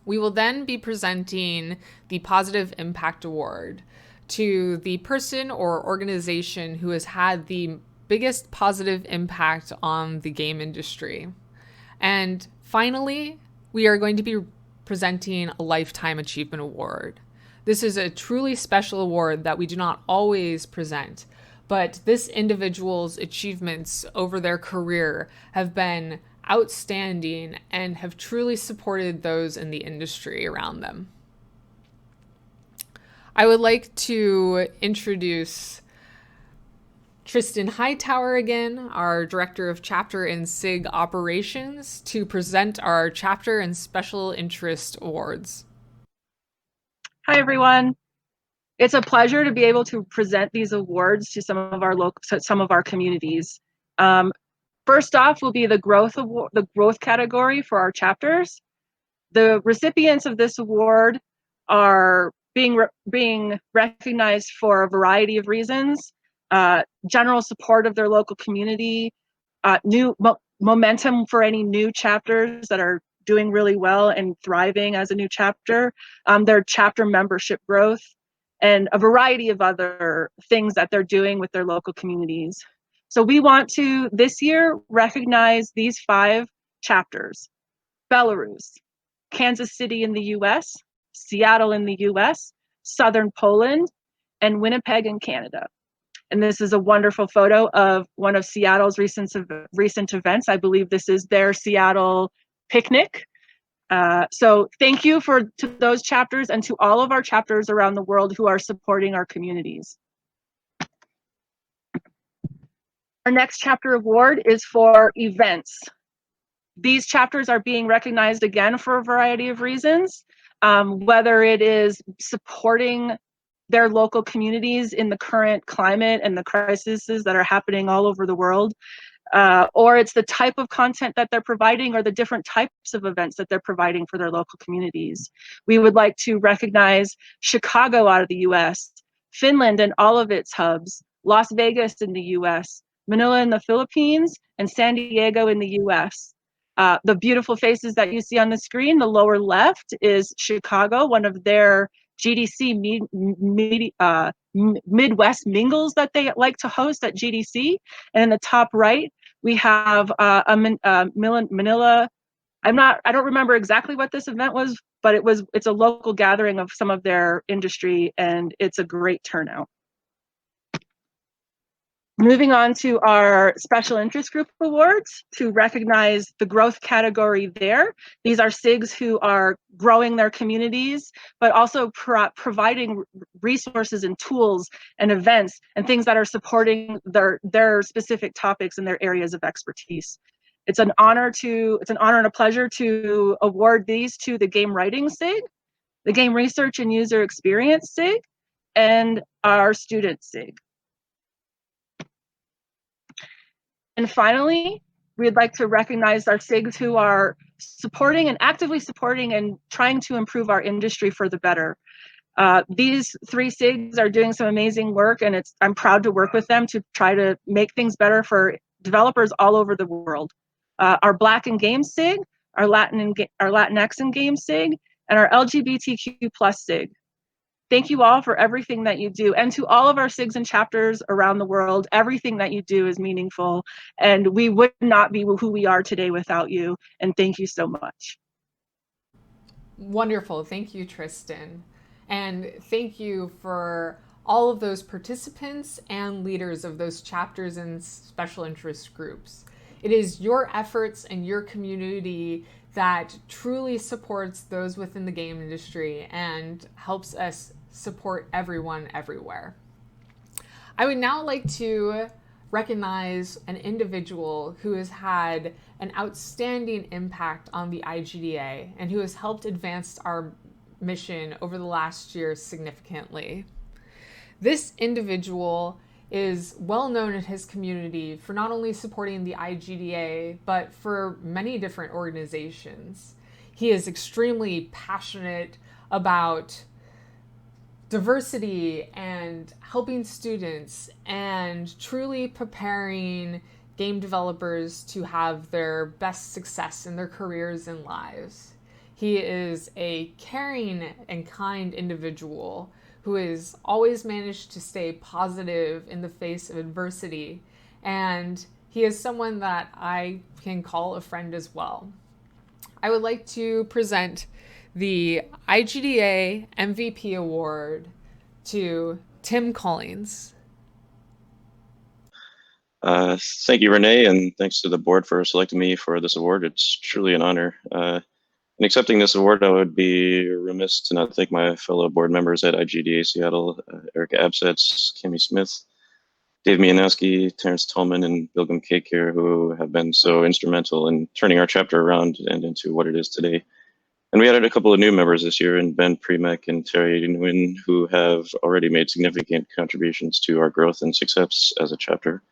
We will then be presenting the Positive Impact Award to the person or organization who has had the biggest positive impact on the game industry. And finally, we are going to be presenting a Lifetime Achievement Award. This is a truly special award that we do not always present, but this individual's achievements over their career have been outstanding and have truly supported those in the industry around them. I would like to introduce Tristan Hightower again, our Director of Chapter and SIG Operations, to present our Chapter and Special Interest Awards. Hi, everyone. It's a pleasure to be able to present these awards to some of our communities. First off will be the growth category for our chapters. The recipients of this award are being recognized for a variety of reasons. General support of their local community, new momentum for any new chapters that are doing really well and thriving as a new chapter, their chapter membership growth, and a variety of other things that they're doing with their local communities. So we want to, this year, recognize these 5 chapters: Belarus, Kansas City in the US, Seattle in the US, Southern Poland, and Winnipeg in Canada. And this is a wonderful photo of one of Seattle's recent events. I believe this is their Seattle picnic. So thank you to those chapters and to all of our chapters around the world who are supporting our communities. Our next chapter award is for events. These chapters are being recognized again for a variety of reasons, whether it is supporting their local communities in the current climate and the crises that are happening all over the world, or it's the type of content that they're providing or the different types of events that they're providing for their local communities. We would like to recognize Chicago out of the US, Finland and all of its hubs, Las Vegas in the US, Manila in the Philippines, and San Diego in the US. The beautiful faces that you see on the screen, the lower left is Chicago, one of their GDC Midwest mingles that they like to host at GDC. And in the top right, we have Manila. I don't remember exactly what this event was, but it's a local gathering of some of their industry, and it's a great turnout. Moving on to our Special Interest Group Awards to recognize the growth category there. These are SIGs who are growing their communities, but also providing resources and tools and events and things that are supporting their specific topics and their areas of expertise. It's an honor and a pleasure to award these to the Game Writing SIG, the Game Research and User Experience SIG, and our Student SIG. And finally, we'd like to recognize our SIGs who are supporting and actively supporting and trying to improve our industry for the better. These 3 SIGs are doing some amazing work, and I'm proud to work with them to try to make things better for developers all over the world. Our Black in Game SIG, our Latinx in Game SIG, and our LGBTQ+ SIG. Thank you all for everything that you do. And to all of our SIGs and chapters around the world, everything that you do is meaningful. And we would not be who we are today without you. And thank you so much. Wonderful. Thank you, Tristan. And thank you for all of those participants and leaders of those chapters and special interest groups. It is your efforts and your community that truly supports those within the game industry and helps us support everyone everywhere. I would now like to recognize an individual who has had an outstanding impact on the IGDA and who has helped advance our mission over the last year significantly. This individual is well known in his community for not only supporting the IGDA, but for many different organizations. He is extremely passionate about diversity and helping students and truly preparing game developers to have their best success in their careers and lives. He is a caring and kind individual who has always managed to stay positive in the face of adversity, and he is someone that I can call a friend as well. I would like to present the IGDA MVP Award to Tim Collins. Thank you, Renee, and thanks to the board for selecting me for this award. It's truly an honor. In accepting this award, I would be remiss to not thank my fellow board members at IGDA Seattle, Erica Absets, Kimmy Smith, Dave Mianowski, Terrence Tolman, and Bilgam Kakir, who have been so instrumental in turning our chapter around and into what it is today. And we added a couple of new members this year in Ben Premek and Terry Nguyen, who have already made significant contributions to our growth and success as a chapter.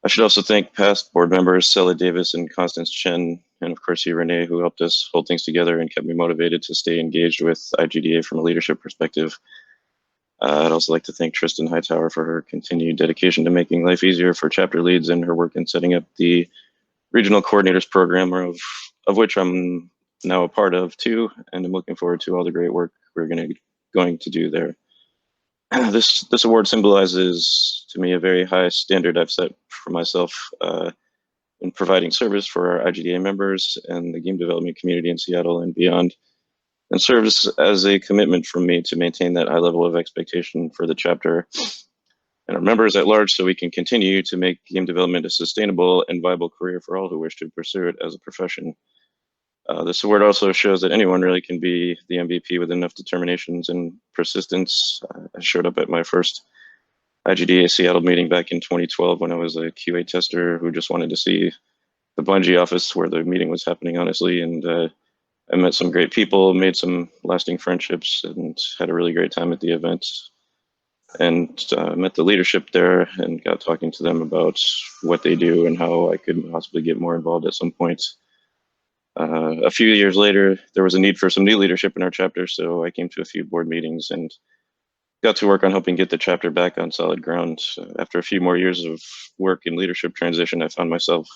I should also thank past board members, Sela Davis and Constance Chen, and of course you, Renee, who helped us hold things together and kept me motivated to stay engaged with IGDA from a leadership perspective. I'd also like to thank Tristan Hightower for her continued dedication to making life easier for chapter leads and her work in setting up the regional coordinators program, of which I'm now a part of too, and I'm looking forward to all the great work we're going to do there. This award symbolizes to me a very high standard I've set for myself in providing service for our IGDA members and the game development community in Seattle and beyond, and serves as a commitment from me to maintain that high level of expectation for the chapter and our members at large, so we can continue to make game development a sustainable and viable career for all who wish to pursue it as a profession. This award also shows that anyone really can be the MVP with enough determinations and persistence. I showed up at my first IGDA Seattle meeting back in 2012 when I was a QA tester who just wanted to see the Bungie office where the meeting was happening, honestly. And I met some great people, made some lasting friendships, and had a really great time at the event. And met the leadership there and got talking to them about what they do and how I could possibly get more involved at some point. A few years later, there was a need for some new leadership in our chapter, so I came to a few board meetings and got to work on helping get the chapter back on solid ground. After a few more years of work in leadership transition, I found myself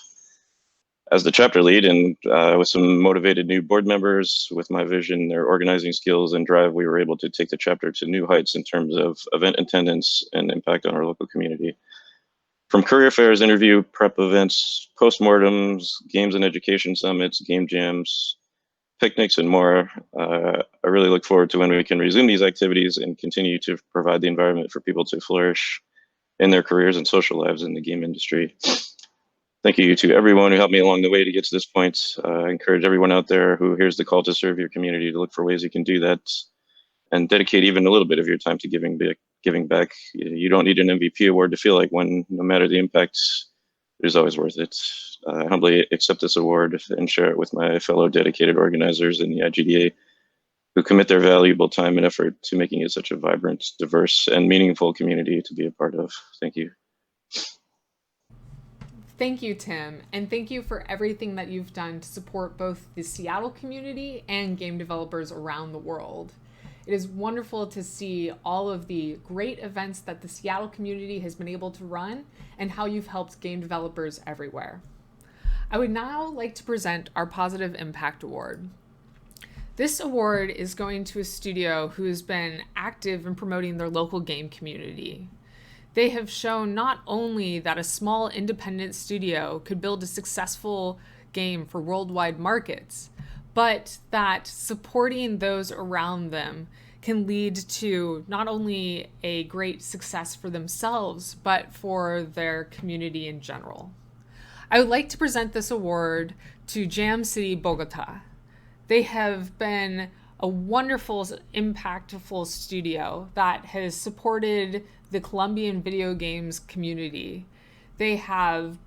as the chapter lead, and with some motivated new board members, with my vision, their organizing skills and drive, we were able to take the chapter to new heights in terms of event attendance and impact on our local community. From career fairs, interview prep events, postmortems, games and education summits, game jams, picnics, and more, I really look forward to when we can resume these activities and continue to provide the environment for people to flourish in their careers and social lives in the game industry. Thank you to everyone who helped me along the way to get to this point. I encourage everyone out there who hears the call to serve your community to look for ways you can do that and dedicate even a little bit of your time to giving back. You don't need an MVP award to feel like one, no matter the impact, it is always worth it. I humbly accept this award and share it with my fellow dedicated organizers in the IGDA who commit their valuable time and effort to making it such a vibrant, diverse, and meaningful community to be a part of. Thank you. Thank you, Tim, and thank you for everything that you've done to support both the Seattle community and game developers around the world. It is wonderful to see all of the great events that the Seattle community has been able to run and how you've helped game developers everywhere. I would now like to present our Positive Impact Award. This award is going to a studio who has been active in promoting their local game community. They have shown not only that a small independent studio could build a successful game for worldwide markets, but that supporting those around them can lead to not only a great success for themselves, but for their community in general. I would like to present this award to Jam City, Bogota. They have been a wonderful, impactful studio that has supported the Colombian video games community. They have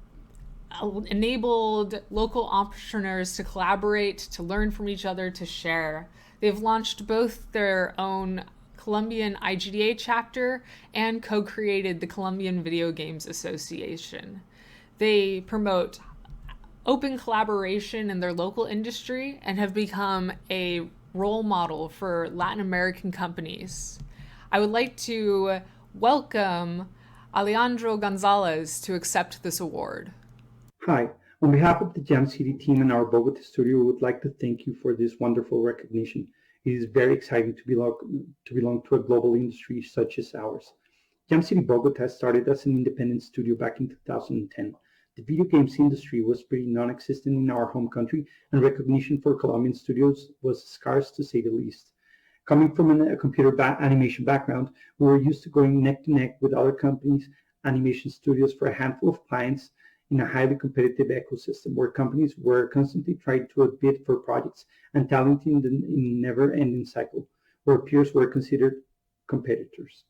enabled local entrepreneurs to collaborate, to learn from each other, to share. They've launched both their own Colombian IGDA chapter and co-created the Colombian Video Games Association. They promote open collaboration in their local industry and have become a role model for Latin American companies. I would like to welcome Alejandro Gonzalez to accept this award. Hi, on behalf of the Jam City team and our Bogota studio, we would like to thank you for this wonderful recognition. It is very exciting to belong to a global industry such as ours. Jam City Bogota started as an independent studio back in 2010. The video games industry was pretty non-existent in our home country, and recognition for Colombian studios was scarce to say the least. Coming from a computer animation background, we were used to going neck to neck with other companies' animation studios for a handful of clients in a highly competitive ecosystem where companies were constantly trying to bid for projects and talent in a never-ending cycle where peers were considered competitors.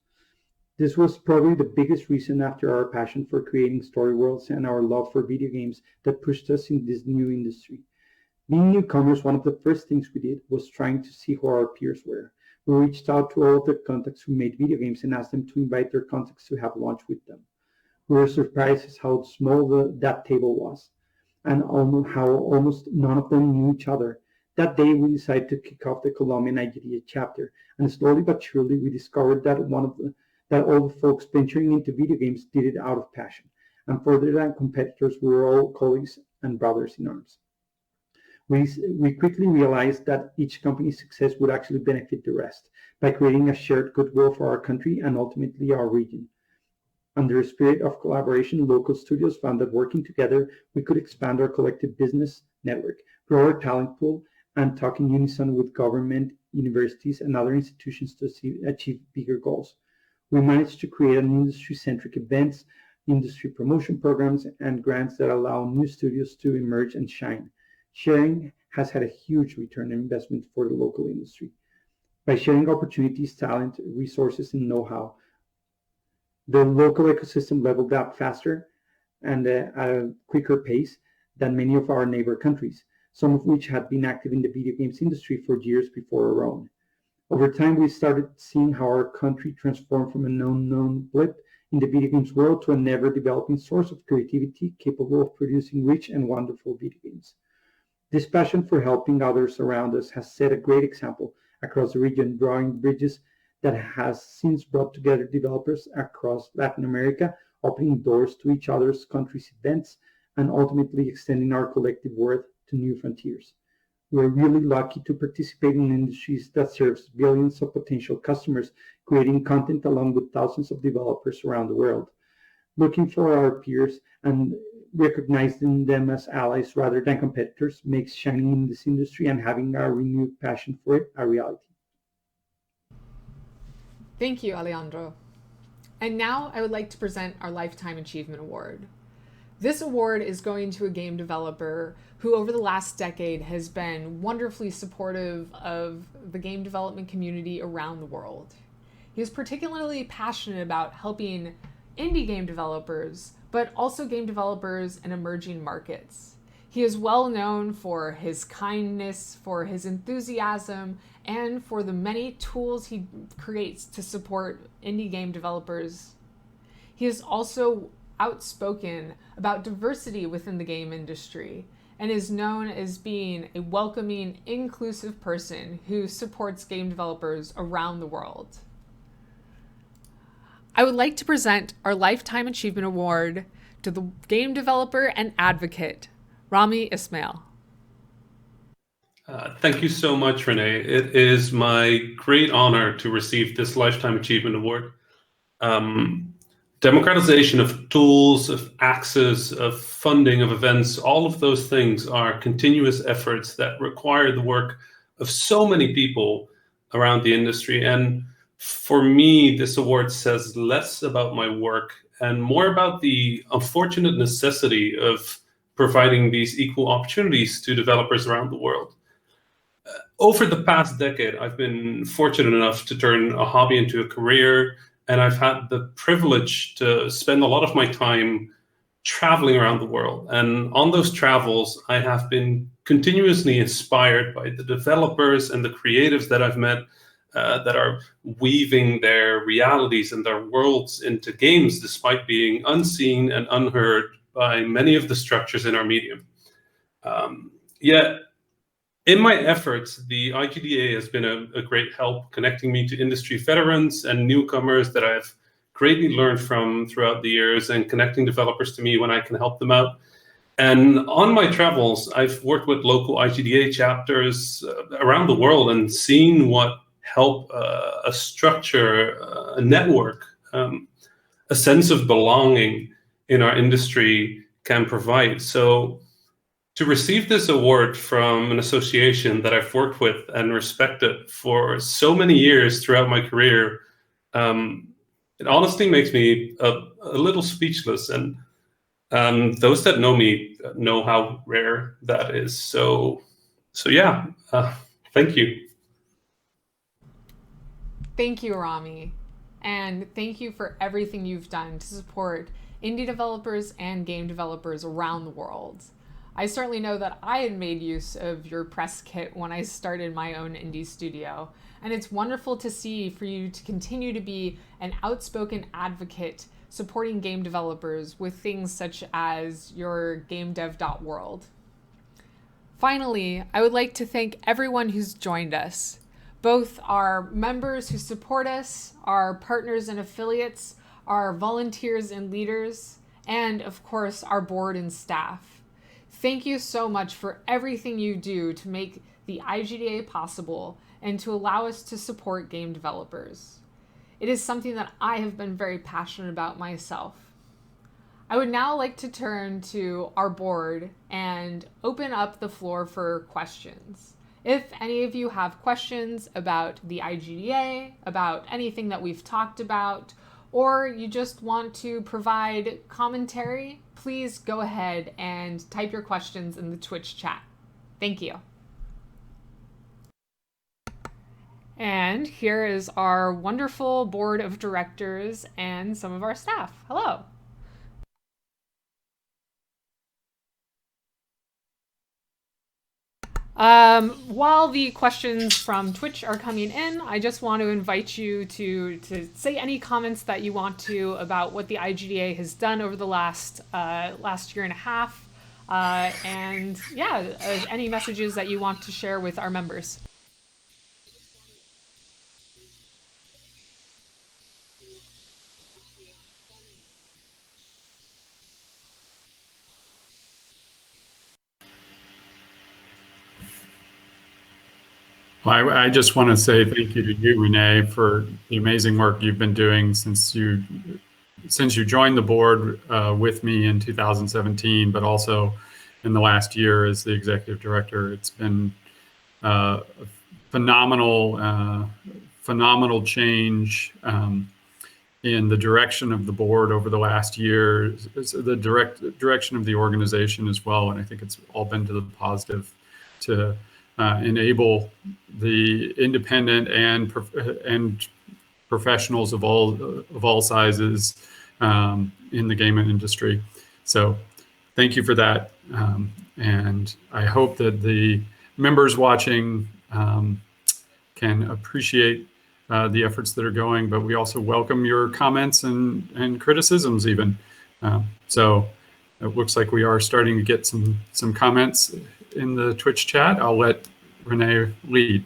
This was probably the biggest reason after our passion for creating story worlds and our love for video games that pushed us in this new industry. Being newcomers, one of the first things we did was trying to see who our peers were. We reached out to all of their contacts who made video games and asked them to invite their contacts to have lunch with them. We were surprised at how small that table was, and how almost none of them knew each other. That day, we decided to kick off the Colombian IGDA chapter, and slowly but surely, we discovered that all the folks venturing into video games did it out of passion, and further than competitors, we were all colleagues and brothers in arms. We quickly realized that each company's success would actually benefit the rest by creating a shared goodwill for our country and ultimately our region. Under a spirit of collaboration, local studios found that working together, we could expand our collective business network, grow our talent pool, and talk in unison with government, universities, and other institutions to achieve bigger goals. We managed to create an industry-centric events, industry promotion programs, and grants that allow new studios to emerge and shine. Sharing has had a huge return on investment for the local industry. By sharing opportunities, talent, resources, and know-how, the local ecosystem leveled up faster and at a quicker pace than many of our neighbor countries, some of which had been active in the video games industry for years before our own. Over time, we started seeing how our country transformed from an unknown blip in the video games world to a never-developing source of creativity capable of producing rich and wonderful video games. This passion for helping others around us has set a great example across the region, drawing bridges that has since brought together developers across Latin America, opening doors to each other's country's events, and ultimately extending our collective worth to new frontiers. We're really lucky to participate in industries that serves billions of potential customers, creating content along with thousands of developers around the world. Looking for our peers and recognizing them as allies rather than competitors makes shining in this industry and having a renewed passion for it a reality. Thank you, Alejandro. And now I would like to present our Lifetime Achievement Award. This award is going to a game developer who over the last decade has been wonderfully supportive of the game development community around the world. He is particularly passionate about helping indie game developers, but also game developers in emerging markets. He is well known for his kindness, for his enthusiasm, and for the many tools he creates to support indie game developers. He is also outspoken about diversity within the game industry and is known as being a welcoming, inclusive person who supports game developers around the world. I would like to present our Lifetime Achievement Award to the game developer and advocate, Rami Ismail. Thank you so much, Renee. It is my great honor to receive this Lifetime Achievement Award. Democratization of tools, of access, of funding, of events, all of those things are continuous efforts that require the work of so many people around the industry. And for me, this award says less about my work and more about the unfortunate necessity of providing these equal opportunities to developers around the world. Over the past decade, I've been fortunate enough to turn a hobby into a career, and I've had the privilege to spend a lot of my time traveling around the world. And on those travels, I have been continuously inspired by the developers and the creatives that I've met that are weaving their realities and their worlds into games, despite being unseen and unheard by many of the structures in our medium. Yet, in my efforts, the IGDA has been a great help connecting me to industry veterans and newcomers that I've greatly learned from throughout the years, and connecting developers to me when I can help them out. And on my travels, I've worked with local IGDA chapters around the world and seen what help a structure, a network, a sense of belonging in our industry can provide. So to receive this award from an association that I've worked with and respected for so many years throughout my career, it honestly makes me a little speechless. And those that know me know how rare that is. So yeah, thank you. Thank you, Rami. And thank you for everything you've done to support indie developers and game developers around the world. I certainly know that I had made use of your press kit when I started my own indie studio, and it's wonderful to see for you to continue to be an outspoken advocate supporting game developers with things such as your gamedev.world. Finally, I would like to thank everyone who's joined us, both our members who support us, our partners and affiliates, our volunteers and leaders, and of course, our board and staff. Thank you so much for everything you do to make the IGDA possible and to allow us to support game developers. It is something that I have been very passionate about myself. I would now like to turn to our board and open up the floor for questions. If any of you have questions about the IGDA, about anything that we've talked about, or you just want to provide commentary, please go ahead and type your questions in the Twitch chat. Thank you. And here is our wonderful board of directors and some of our staff. Hello. While the questions from Twitch are coming in, I just want to invite you to say any comments that you want to about what the IGDA has done over the last year and a half, and yeah, any messages that you want to share with our members. Well, I just want to say thank you to you, Renee, for the amazing work you've been doing since you joined the board with me in 2017, but also in the last year as the executive director. It's been a phenomenal change in the direction of the board over the last year, the direction of the organization as well. And I think it's all been to the positive to enable the independent and professionals of all sizes in the gaming industry. So thank you for that. And I hope that the members watching can appreciate the efforts that are going, but we also welcome your comments and criticisms even. So it looks like we are starting to get some comments in the Twitch chat. I'll let Renee lead.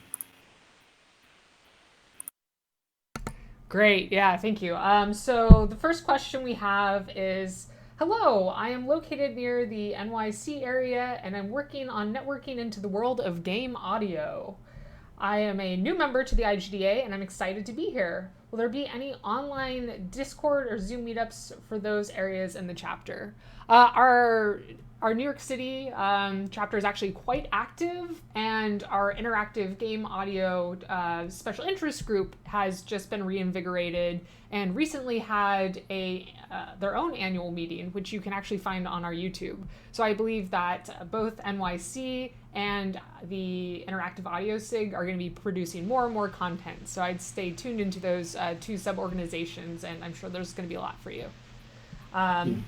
Great, yeah, thank you. So the first question we have is, hello, I am located near the NYC area and I'm working on networking into the world of game audio. I am a new member to the IGDA and I'm excited to be here. Will there be any online Discord or Zoom meetups for those areas in the chapter? Our New York City chapter is actually quite active, and our interactive game audio special interest group has just been reinvigorated and recently had their own annual meeting, which you can actually find on our YouTube. So I believe that both NYC and the Interactive Audio SIG are going to be producing more and more content. So I'd stay tuned into those two sub-organizations, and I'm sure there's going to be a lot for you. I know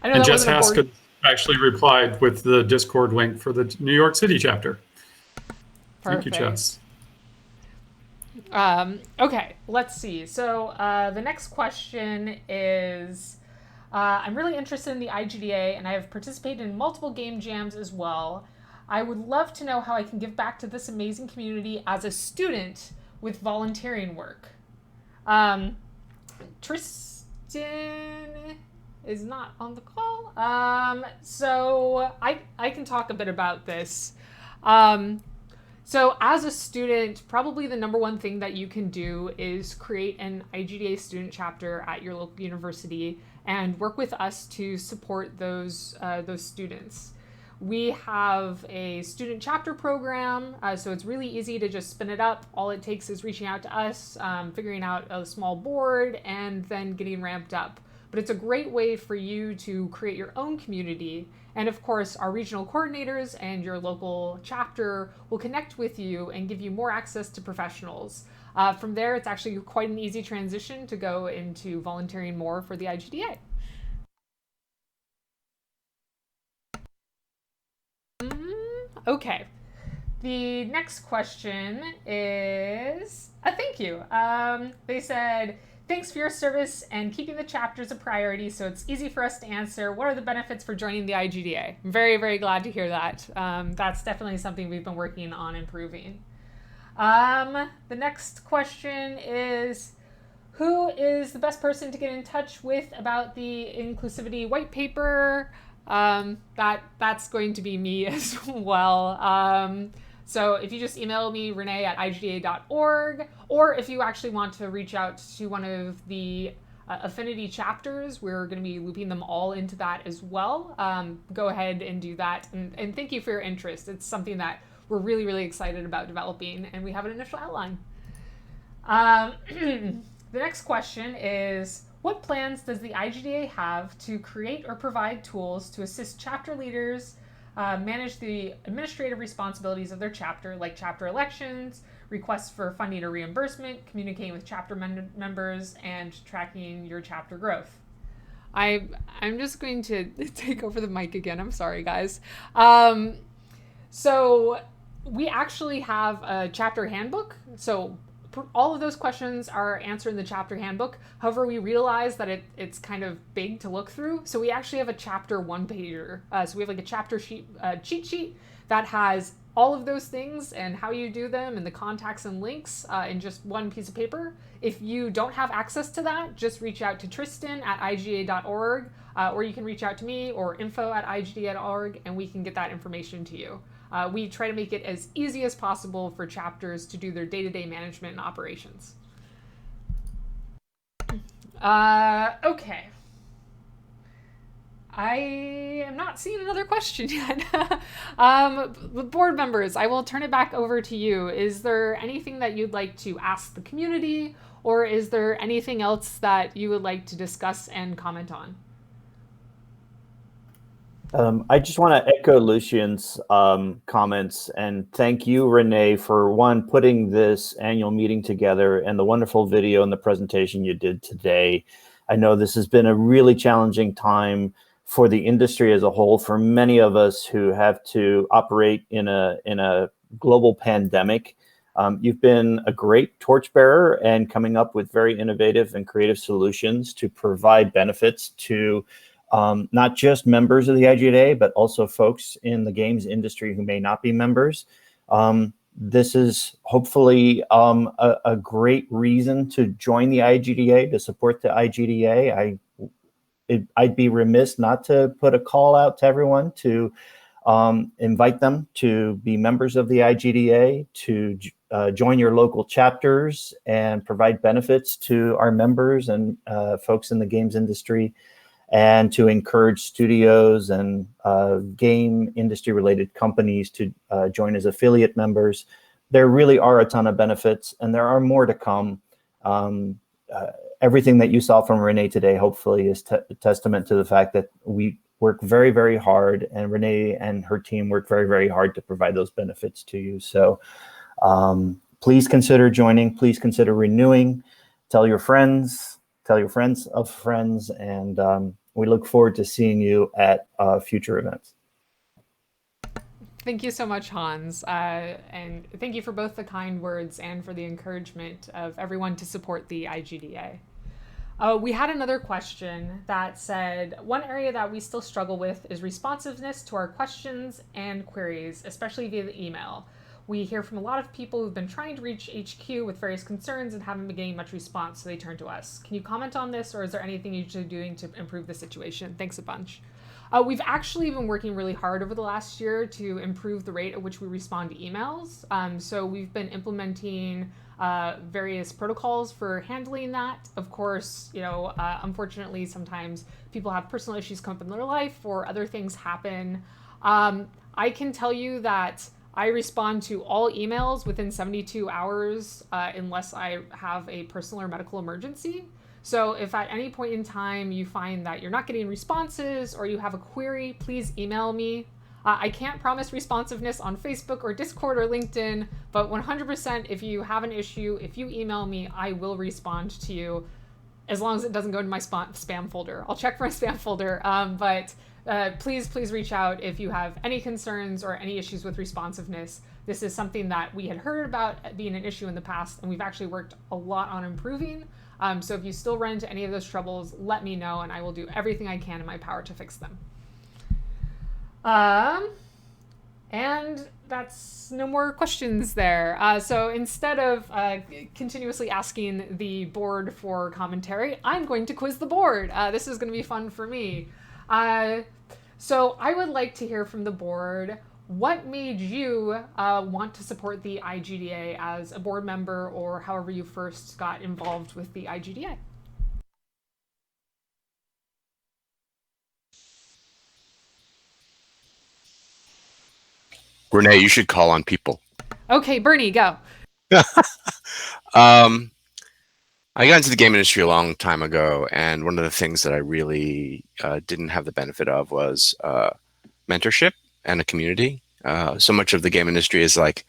And that Jess wasn't a board- Haskell actually replied with the Discord link for the New York City chapter. Thank you, Perfect. Jess. Okay, let's see. So the next question is, I'm really interested in the IGDA, and I have participated in multiple game jams as well. I would love to know how I can give back to this amazing community as a student with volunteering work. Tristan is not on the call. So I can talk a bit about this. So as a student, probably the number one thing that you can do is create an IGDA student chapter at your local university and work with us to support those students. We have a student chapter program, so it's really easy to just spin it up. All it takes is reaching out to us, figuring out a small board, and then getting ramped up. But it's a great way for you to create your own community. And of course, our regional coordinators and your local chapter will connect with you and give you more access to professionals. From there, it's actually quite an easy transition to go into volunteering more for the IGDA. Okay. The next question is a thank you. They said, thanks for your service and keeping the chapters a priority so it's easy for us to answer. What are the benefits for joining the IGDA? I'm very, very glad to hear that. That's definitely something we've been working on improving. The next question is, who is the best person to get in touch with about the inclusivity white paper? That's going to be me as well. So if you just email me, Renee at IGDA.org, or if you actually want to reach out to one of the affinity chapters, we're going to be looping them all into that as well. Go ahead and do that. And thank you for your interest. It's something that we're really, really excited about developing, and we have an initial outline. The next question is, what plans does the IGDA have to create or provide tools to assist chapter leaders manage the administrative responsibilities of their chapter, like chapter elections, requests for funding or reimbursement, communicating with chapter members, and tracking your chapter growth? I'm just going to take over the mic again. I'm sorry, guys. So we actually have a chapter handbook. So all of those questions are answered in the chapter handbook. However, we realize that it's kind of big to look through. So we actually have a chapter one-pager. So we have like a chapter sheet, cheat sheet that has all of those things and how you do them and the contacts and links in just one piece of paper. If you don't have access to that, just reach out to Tristan at IGDA.org, or you can reach out to me or info@IGDA.org, and we can get that information to you. We try to make it as easy as possible for chapters to do their day-to-day management and operations. Okay. I am not seeing another question yet. Board members, I will turn it back over to you. Is there anything that you'd like to ask the community, or is there anything else that you would like to discuss and comment on? I just want to echo Lucian's comments and thank you, Renee, for one, putting this annual meeting together and the wonderful video and the presentation you did today. I know this has been a really challenging time for the industry as a whole, for many of us who have to operate in a global pandemic. You've been a great torchbearer and coming up with very innovative and creative solutions to provide benefits to not just members of the IGDA, but also folks in the games industry who may not be members. This is hopefully a great reason to join the IGDA, to support the IGDA. I'd be remiss not to put a call out to everyone to invite them to be members of the IGDA, to join your local chapters and provide benefits to our members and folks in the games industry. and to encourage studios and game industry related companies to join as affiliate members. There really are a ton of benefits, and there are more to come. Everything that you saw from Renee today hopefully is a testament to the fact that we work very, very hard, and Renee and her team work very, very hard to provide those benefits to you. So please consider joining, please consider renewing, tell your friends of friends, and we look forward to seeing you at future events. Thank you so much, Hans. And thank you for both the kind words and for the encouragement of everyone to support the IGDA. We had another question that said, one area that we still struggle with is responsiveness to our questions and queries, especially via the email. We hear from a lot of people who've been trying to reach HQ with various concerns and haven't been getting much response, so they turn to us. Can you comment on this, or is there anything you're doing to improve the situation? Thanks a bunch. We've actually been working really hard over the last year to improve the rate at which we respond to emails. So we've been implementing various protocols for handling that. Of course, unfortunately, sometimes people have personal issues come up in their life or other things happen. I can tell you that I respond to all emails within 72 hours unless I have a personal or medical emergency. So if at any point in time you find that you're not getting responses or you have a query, please email me. I can't promise responsiveness on Facebook or Discord or LinkedIn, but 100% if you have an issue, if you email me, I will respond to you as long as it doesn't go into my spam folder. I'll check for my spam folder, but please reach out if you have any concerns or any issues with responsiveness. This is something that we had heard about being an issue in the past, and we've actually worked a lot on improving. So if you still run into any of those troubles, let me know, and I will do everything I can in my power to fix them. And that's no more questions there. So instead of continuously asking the board for commentary, I'm going to quiz the board. This is going to be fun for me. So I would like to hear from the board. What made you want to support the IGDA as a board member, or however you first got involved with the IGDA? Renee, you should call on people. Okay, Bernie, go. I got into the game industry a long time ago, and one of the things that I really didn't have the benefit of was mentorship and a community. So much of the game industry is like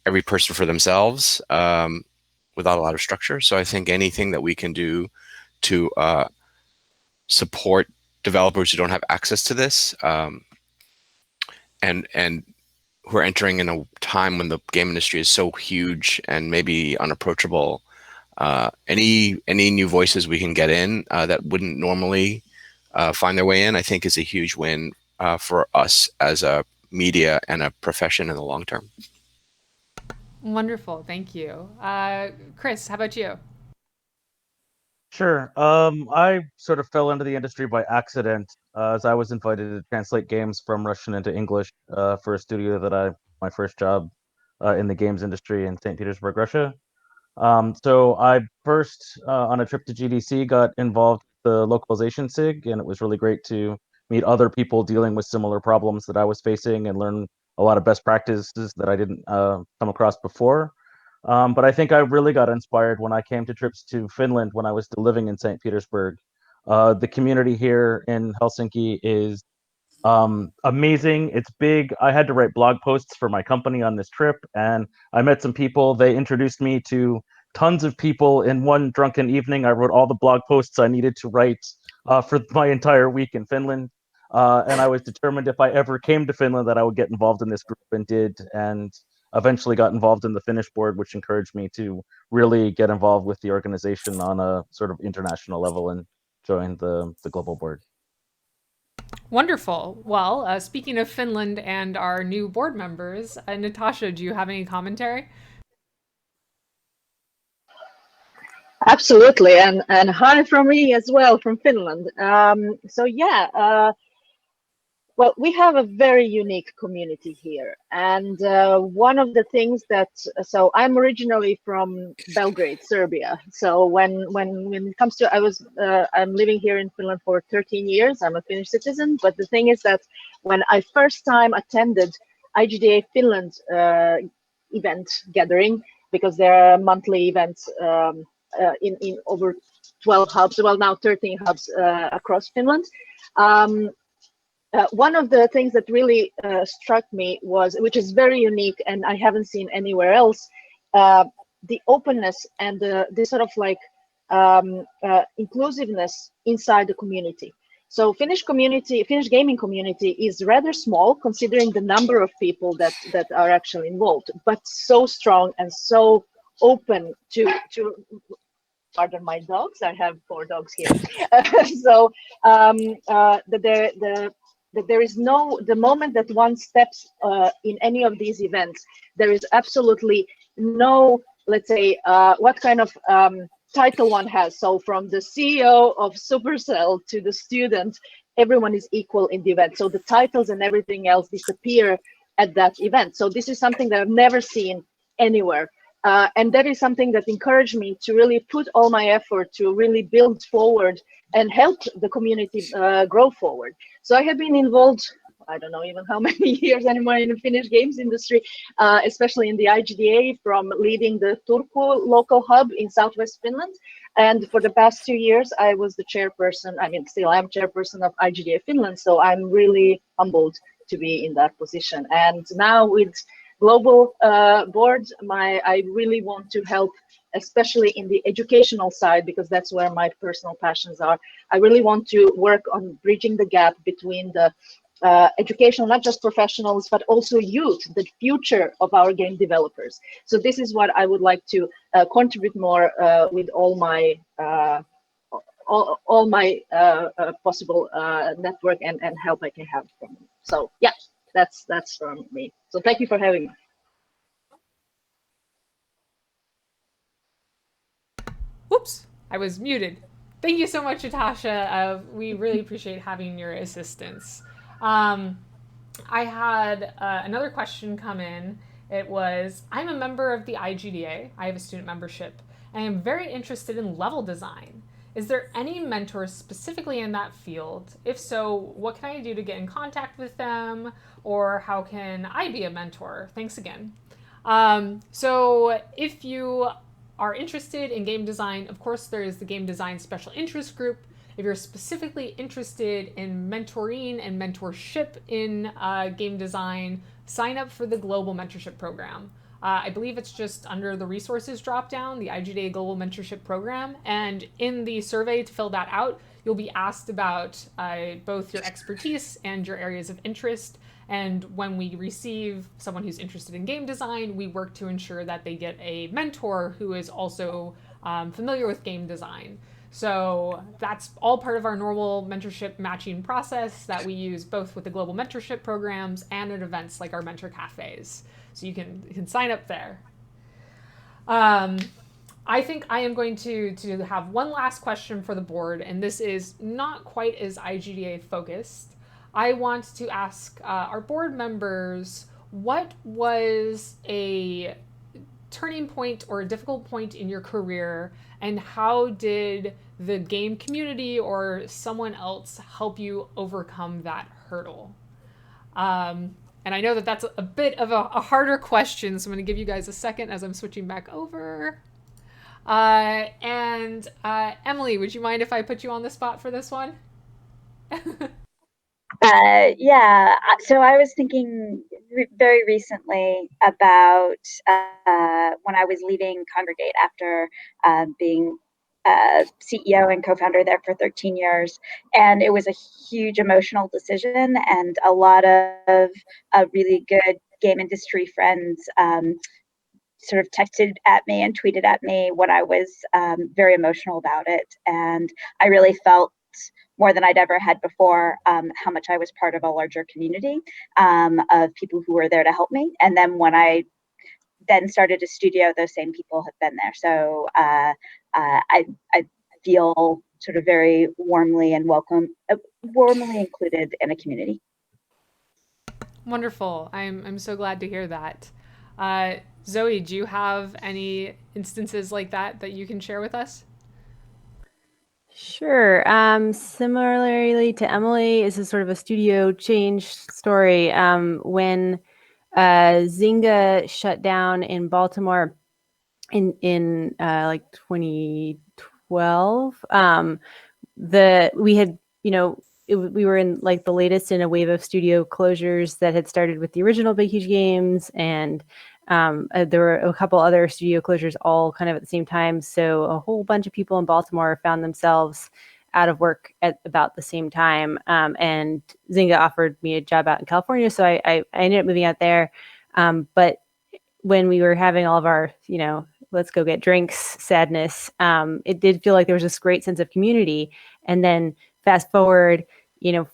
every person for themselves without a lot of structure. So I think anything that we can do to support developers who don't have access to this and who are entering in a time when the game industry is so huge and maybe unapproachable, any new voices we can get in that wouldn't normally find their way in, I think is a huge win for us as a media and a profession in the long term. Wonderful, thank you. Chris, how about you? Sure. I sort of fell into the industry by accident, as I was invited to translate games from Russian into English for a studio that my first job in the games industry in St. Petersburg, Russia. So I first, on a trip to GDC, got involved with the localization SIG, and it was really great to meet other people dealing with similar problems that I was facing and learn a lot of best practices that I didn't come across before. But I think I really got inspired when I came to trips to Finland when I was still living in St. Petersburg. The community here in Helsinki is amazing. It's big. I had to write blog posts for my company on this trip, and I met some people. They introduced me to tons of people in one drunken evening. I wrote all the blog posts I needed to write for my entire week in Finland. And I was determined if I ever came to Finland that I would get involved in this group, and did, and eventually got involved in the Finnish board, which encouraged me to really get involved with the organization on a sort of international level and join the global board. Wonderful. Well, speaking of Finland and our new board members, Natasha, do you have any commentary? Absolutely, and hi from me as well from Finland. So yeah, Well, we have a very unique community here. And one of the things that, so I'm originally from Belgrade, Serbia. So when it comes to, I'm living here in Finland for 13 years. I'm a Finnish citizen. But the thing is that when I first time attended IGDA Finland event gathering, because there are monthly events in over 12 hubs, well now 13 hubs across Finland. One of the things that really struck me was, which is very unique and I haven't seen anywhere else, the openness and the sort of like inclusiveness inside the community. So Finnish gaming community is rather small considering the number of people that are actually involved, but so strong and so open to pardon my dogs, I have 4 dogs here. So there is the moment that one steps in any of these events, there is absolutely no, let's say, what kind of title one has. So from the CEO of Supercell to the student, everyone is equal in the event. So the titles and everything else disappear at that event. So this is something that I've never seen anywhere. And that is something that encouraged me to really put all my effort to really build forward and help the community grow forward. So I have been involved, I don't know even how many years anymore in the Finnish games industry, especially in the IGDA, from leading the Turku local hub in Southwest Finland. And for the past 2 years, I was the chairperson, I mean, still I'm chairperson of IGDA Finland. So I'm really humbled to be in that position. And now with global board, I really want to help, especially in the educational side, because that's where my personal passions are. I really want to work on bridging the gap between the educational, not just professionals, but also youth, the future of our game developers. So this is what I would like to contribute more with all my possible network and help I can have from them. So yeah, that's from me. So thank you for having me. Whoops, I was muted. Thank you so much, Natasha. We really appreciate having your assistance. I had another question come in. It was, I'm a member of the IGDA. I have a student membership, and I'm very interested in level design. Is there any mentors specifically in that field? If so, what can I do to get in contact with them? Or how can I be a mentor? Thanks again. So if you are interested in game design, of course, there is the Game Design Special Interest Group. If you're specifically interested in mentoring and mentorship in game design, sign up for the Global Mentorship Program. I believe it's just under the resources dropdown, the IGDA Global Mentorship Program. And in the survey to fill that out, you'll be asked about both your expertise and your areas of interest. And when we receive someone who's interested in game design, we work to ensure that they get a mentor who is also familiar with game design. So that's all part of our normal mentorship matching process that we use both with the global mentorship programs and at events like our mentor cafes. So you can sign up there. I think I am going to have one last question for the board, and this is not quite as IGDA focused. I want to ask our board members, what was a turning point or a difficult point in your career, and how did the game community or someone else help you overcome that hurdle? And I know that that's a bit of a harder question, so I'm going to give you guys a second as I'm switching back over. Emily, would you mind if I put you on the spot for this one? Yeah, so I was thinking very recently about when I was leaving Congregate after being CEO and co-founder there for 13 years. And it was a huge emotional decision, and a lot of really good game industry friends sort of texted at me and tweeted at me when I was very emotional about it. And I really felt more than I'd ever had before, how much I was part of a larger community of people who were there to help me. And then when I then started a studio, those same people have been there. So I feel sort of very warmly and welcome, warmly included in a community. Wonderful. I'm so glad to hear that. Zoe, do you have any instances like that you can share with us? Sure. Similarly to Emily, this is sort of a studio change story. When Zynga shut down in Baltimore in like 2012, we had, we were in like the latest in a wave of studio closures that had started with the original Big Huge Games, and there were a couple other studio closures all kind of at the same time. So a whole bunch of people in Baltimore found themselves out of work at about the same time. And Zynga offered me a job out in California, so I ended up moving out there. But when we were having all of our, let's go get drinks sadness, it did feel like there was this great sense of community. And then fast forward,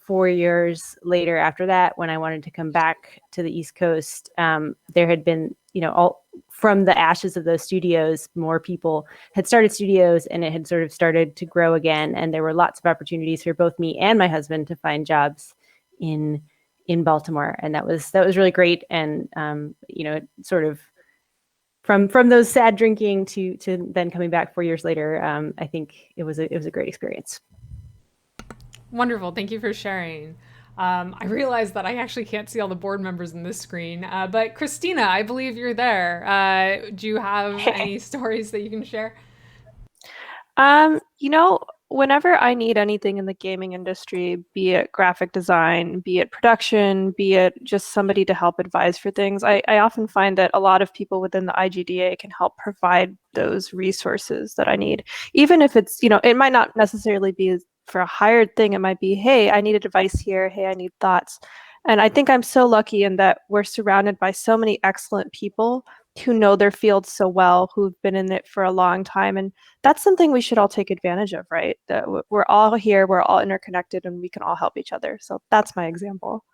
4 years later after that, when I wanted to come back to the East Coast, there had been, all from the ashes of those studios, more people had started studios, and it had sort of started to grow again. And there were lots of opportunities for both me and my husband to find jobs in Baltimore. And that was really great. And, sort of from those sad drinking to then coming back 4 years later, I think it was a great experience. Wonderful. Thank you for sharing. I realize that I actually can't see all the board members in this screen, but Christina, I believe you're there. Do you have any stories that you can share? Whenever I need anything in the gaming industry, be it graphic design, be it production, be it just somebody to help advise for things, I often find that a lot of people within the IGDA can help provide those resources that I need. Even if it's, it might not necessarily be for a hired thing. It might be, hey, I need advice here. Hey, I need thoughts. And I think I'm so lucky in that we're surrounded by so many excellent people who know their field so well, who've been in it for a long time. And that's something we should all take advantage of, right? That we're all here, we're all interconnected, and we can all help each other. So that's my example.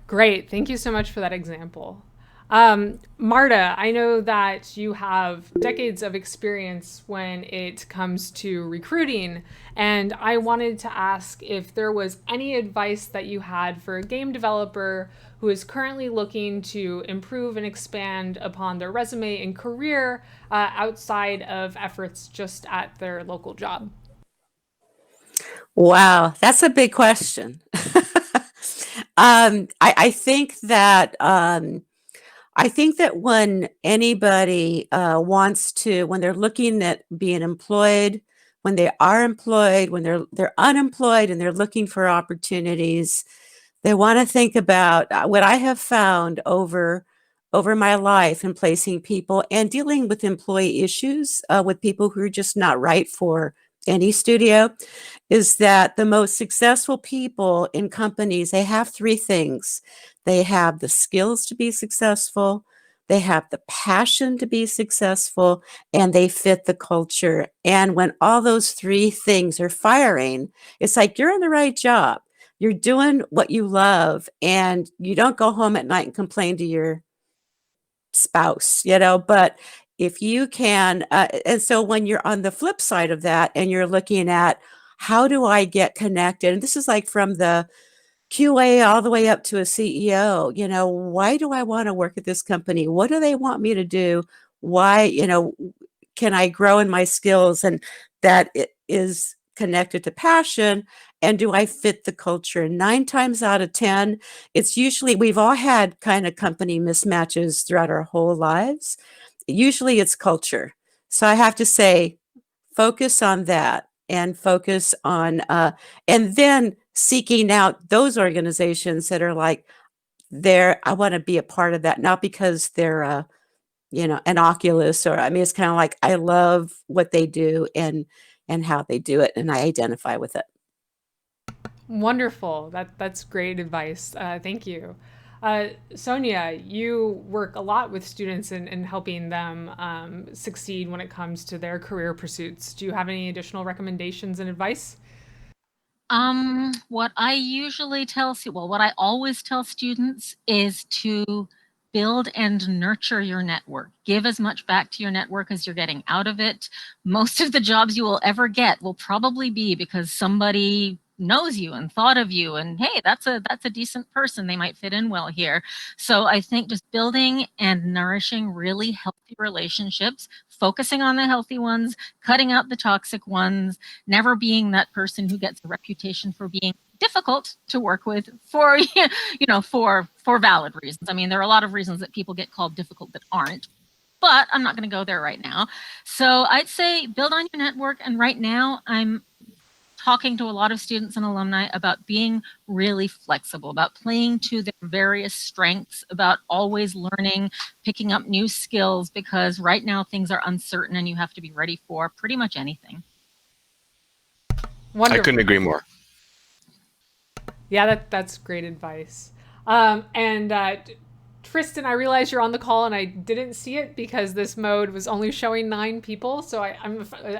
Great. Thank you so much for that example. Marta, I know that you have decades of experience when it comes to recruiting, and I wanted to ask if there was any advice that you had for a game developer who is currently looking to improve and expand upon their resume and career outside of efforts just at their local job. Wow, that's a big question. I think that when anybody wants to, when they're looking at being employed, when they are employed, when they're unemployed and they're looking for opportunities, they want to think about what I have found over my life in placing people and dealing with employee issues with people who are just not right for any studio, is that the most successful people in companies, they have three things. They have the skills to be successful, they have the passion to be successful, and they fit the culture. And when all those three things are firing, it's like you're in the right job. You're doing what you love, and you don't go home at night and complain to your spouse, but if you can, and so when you're on the flip side of that and you're looking at how do I get connected, and this is like from the QA all the way up to a CEO, why do I want to work at this company? What do they want me to do? Why, can I grow in my skills? And that is connected to passion. And do I fit the culture? 9 times out of 10, it's usually, we've all had kind of company mismatches throughout our whole lives. Usually it's culture. So I have to say, focus on that and focus on, and then seeking out those organizations that are like, I want to be a part of that, not because they're, an Oculus, or, it's kind of like, I love what they do and how they do it, and I identify with it. Wonderful. That's great advice. Thank you. Sonia, you work a lot with students in helping them succeed when it comes to their career pursuits. Do you have any additional recommendations and advice? What I always tell students is to build and nurture your network. Give as much back to your network as you're getting out of it. Most of the jobs you will ever get will probably be because somebody knows you and thought of you, and hey, that's a decent person, they might fit in well here. So I think just building and nourishing really healthy relationships, focusing on the healthy ones, cutting out the toxic ones, never being that person who gets a reputation for being difficult to work with for for valid reasons. I mean, there are a lot of reasons that people get called difficult that aren't, but I'm not going to go there right now. So I'd say build on your network. And right now I'm talking to a lot of students and alumni about being really flexible, about playing to their various strengths, about always learning, picking up new skills, because right now things are uncertain and you have to be ready for pretty much anything. Wonderful. I couldn't agree more. Yeah, that's great advice. Tristan, I realize you're on the call and I didn't see it because this mode was only showing 9 people. So I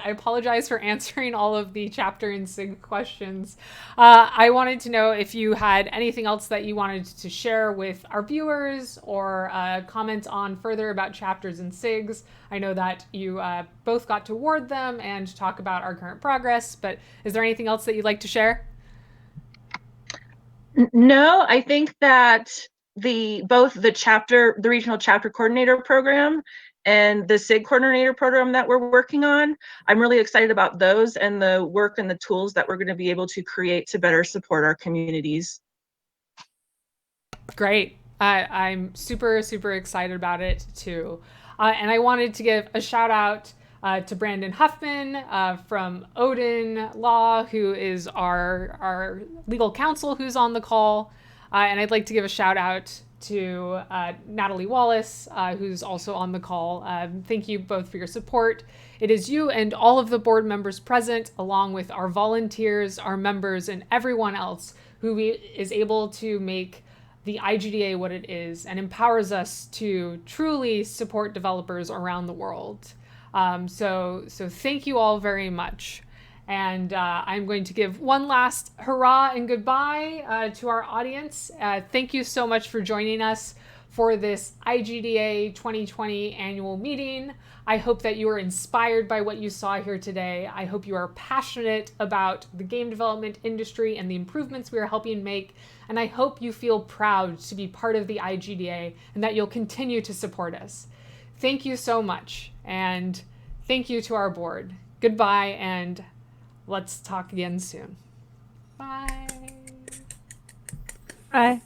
apologize for answering all of the chapter and SIG questions. I wanted to know if you had anything else that you wanted to share with our viewers or comment on further about chapters and SIGs. I know that you both got to award them and talk about our current progress, but is there anything else that you'd like to share? No, I think that both the regional chapter coordinator program and the SIG coordinator program that we're working on, I'm really excited about those and the work and the tools that we're going to be able to create to better support our communities. Great. I'm super, super excited about it too. And I wanted to give a shout out to Brandon Huffman from Odin Law, who is our legal counsel who's on the call. And I'd like to give a shout out to Natalie Wallace, who's also on the call. Thank you both for your support. It is you and all of the board members present, along with our volunteers, our members, and everyone else who is able to make the IGDA what it is and empowers us to truly support developers around the world. So thank you all very much. And I'm going to give one last hurrah and goodbye to our audience. Thank you so much for joining us for this IGDA 2020 annual meeting. I hope that you are inspired by what you saw here today. I hope you are passionate about the game development industry and the improvements we are helping make. And I hope you feel proud to be part of the IGDA and that you'll continue to support us. Thank you so much. And thank you to our board. Goodbye, and let's talk again soon. Bye. Bye.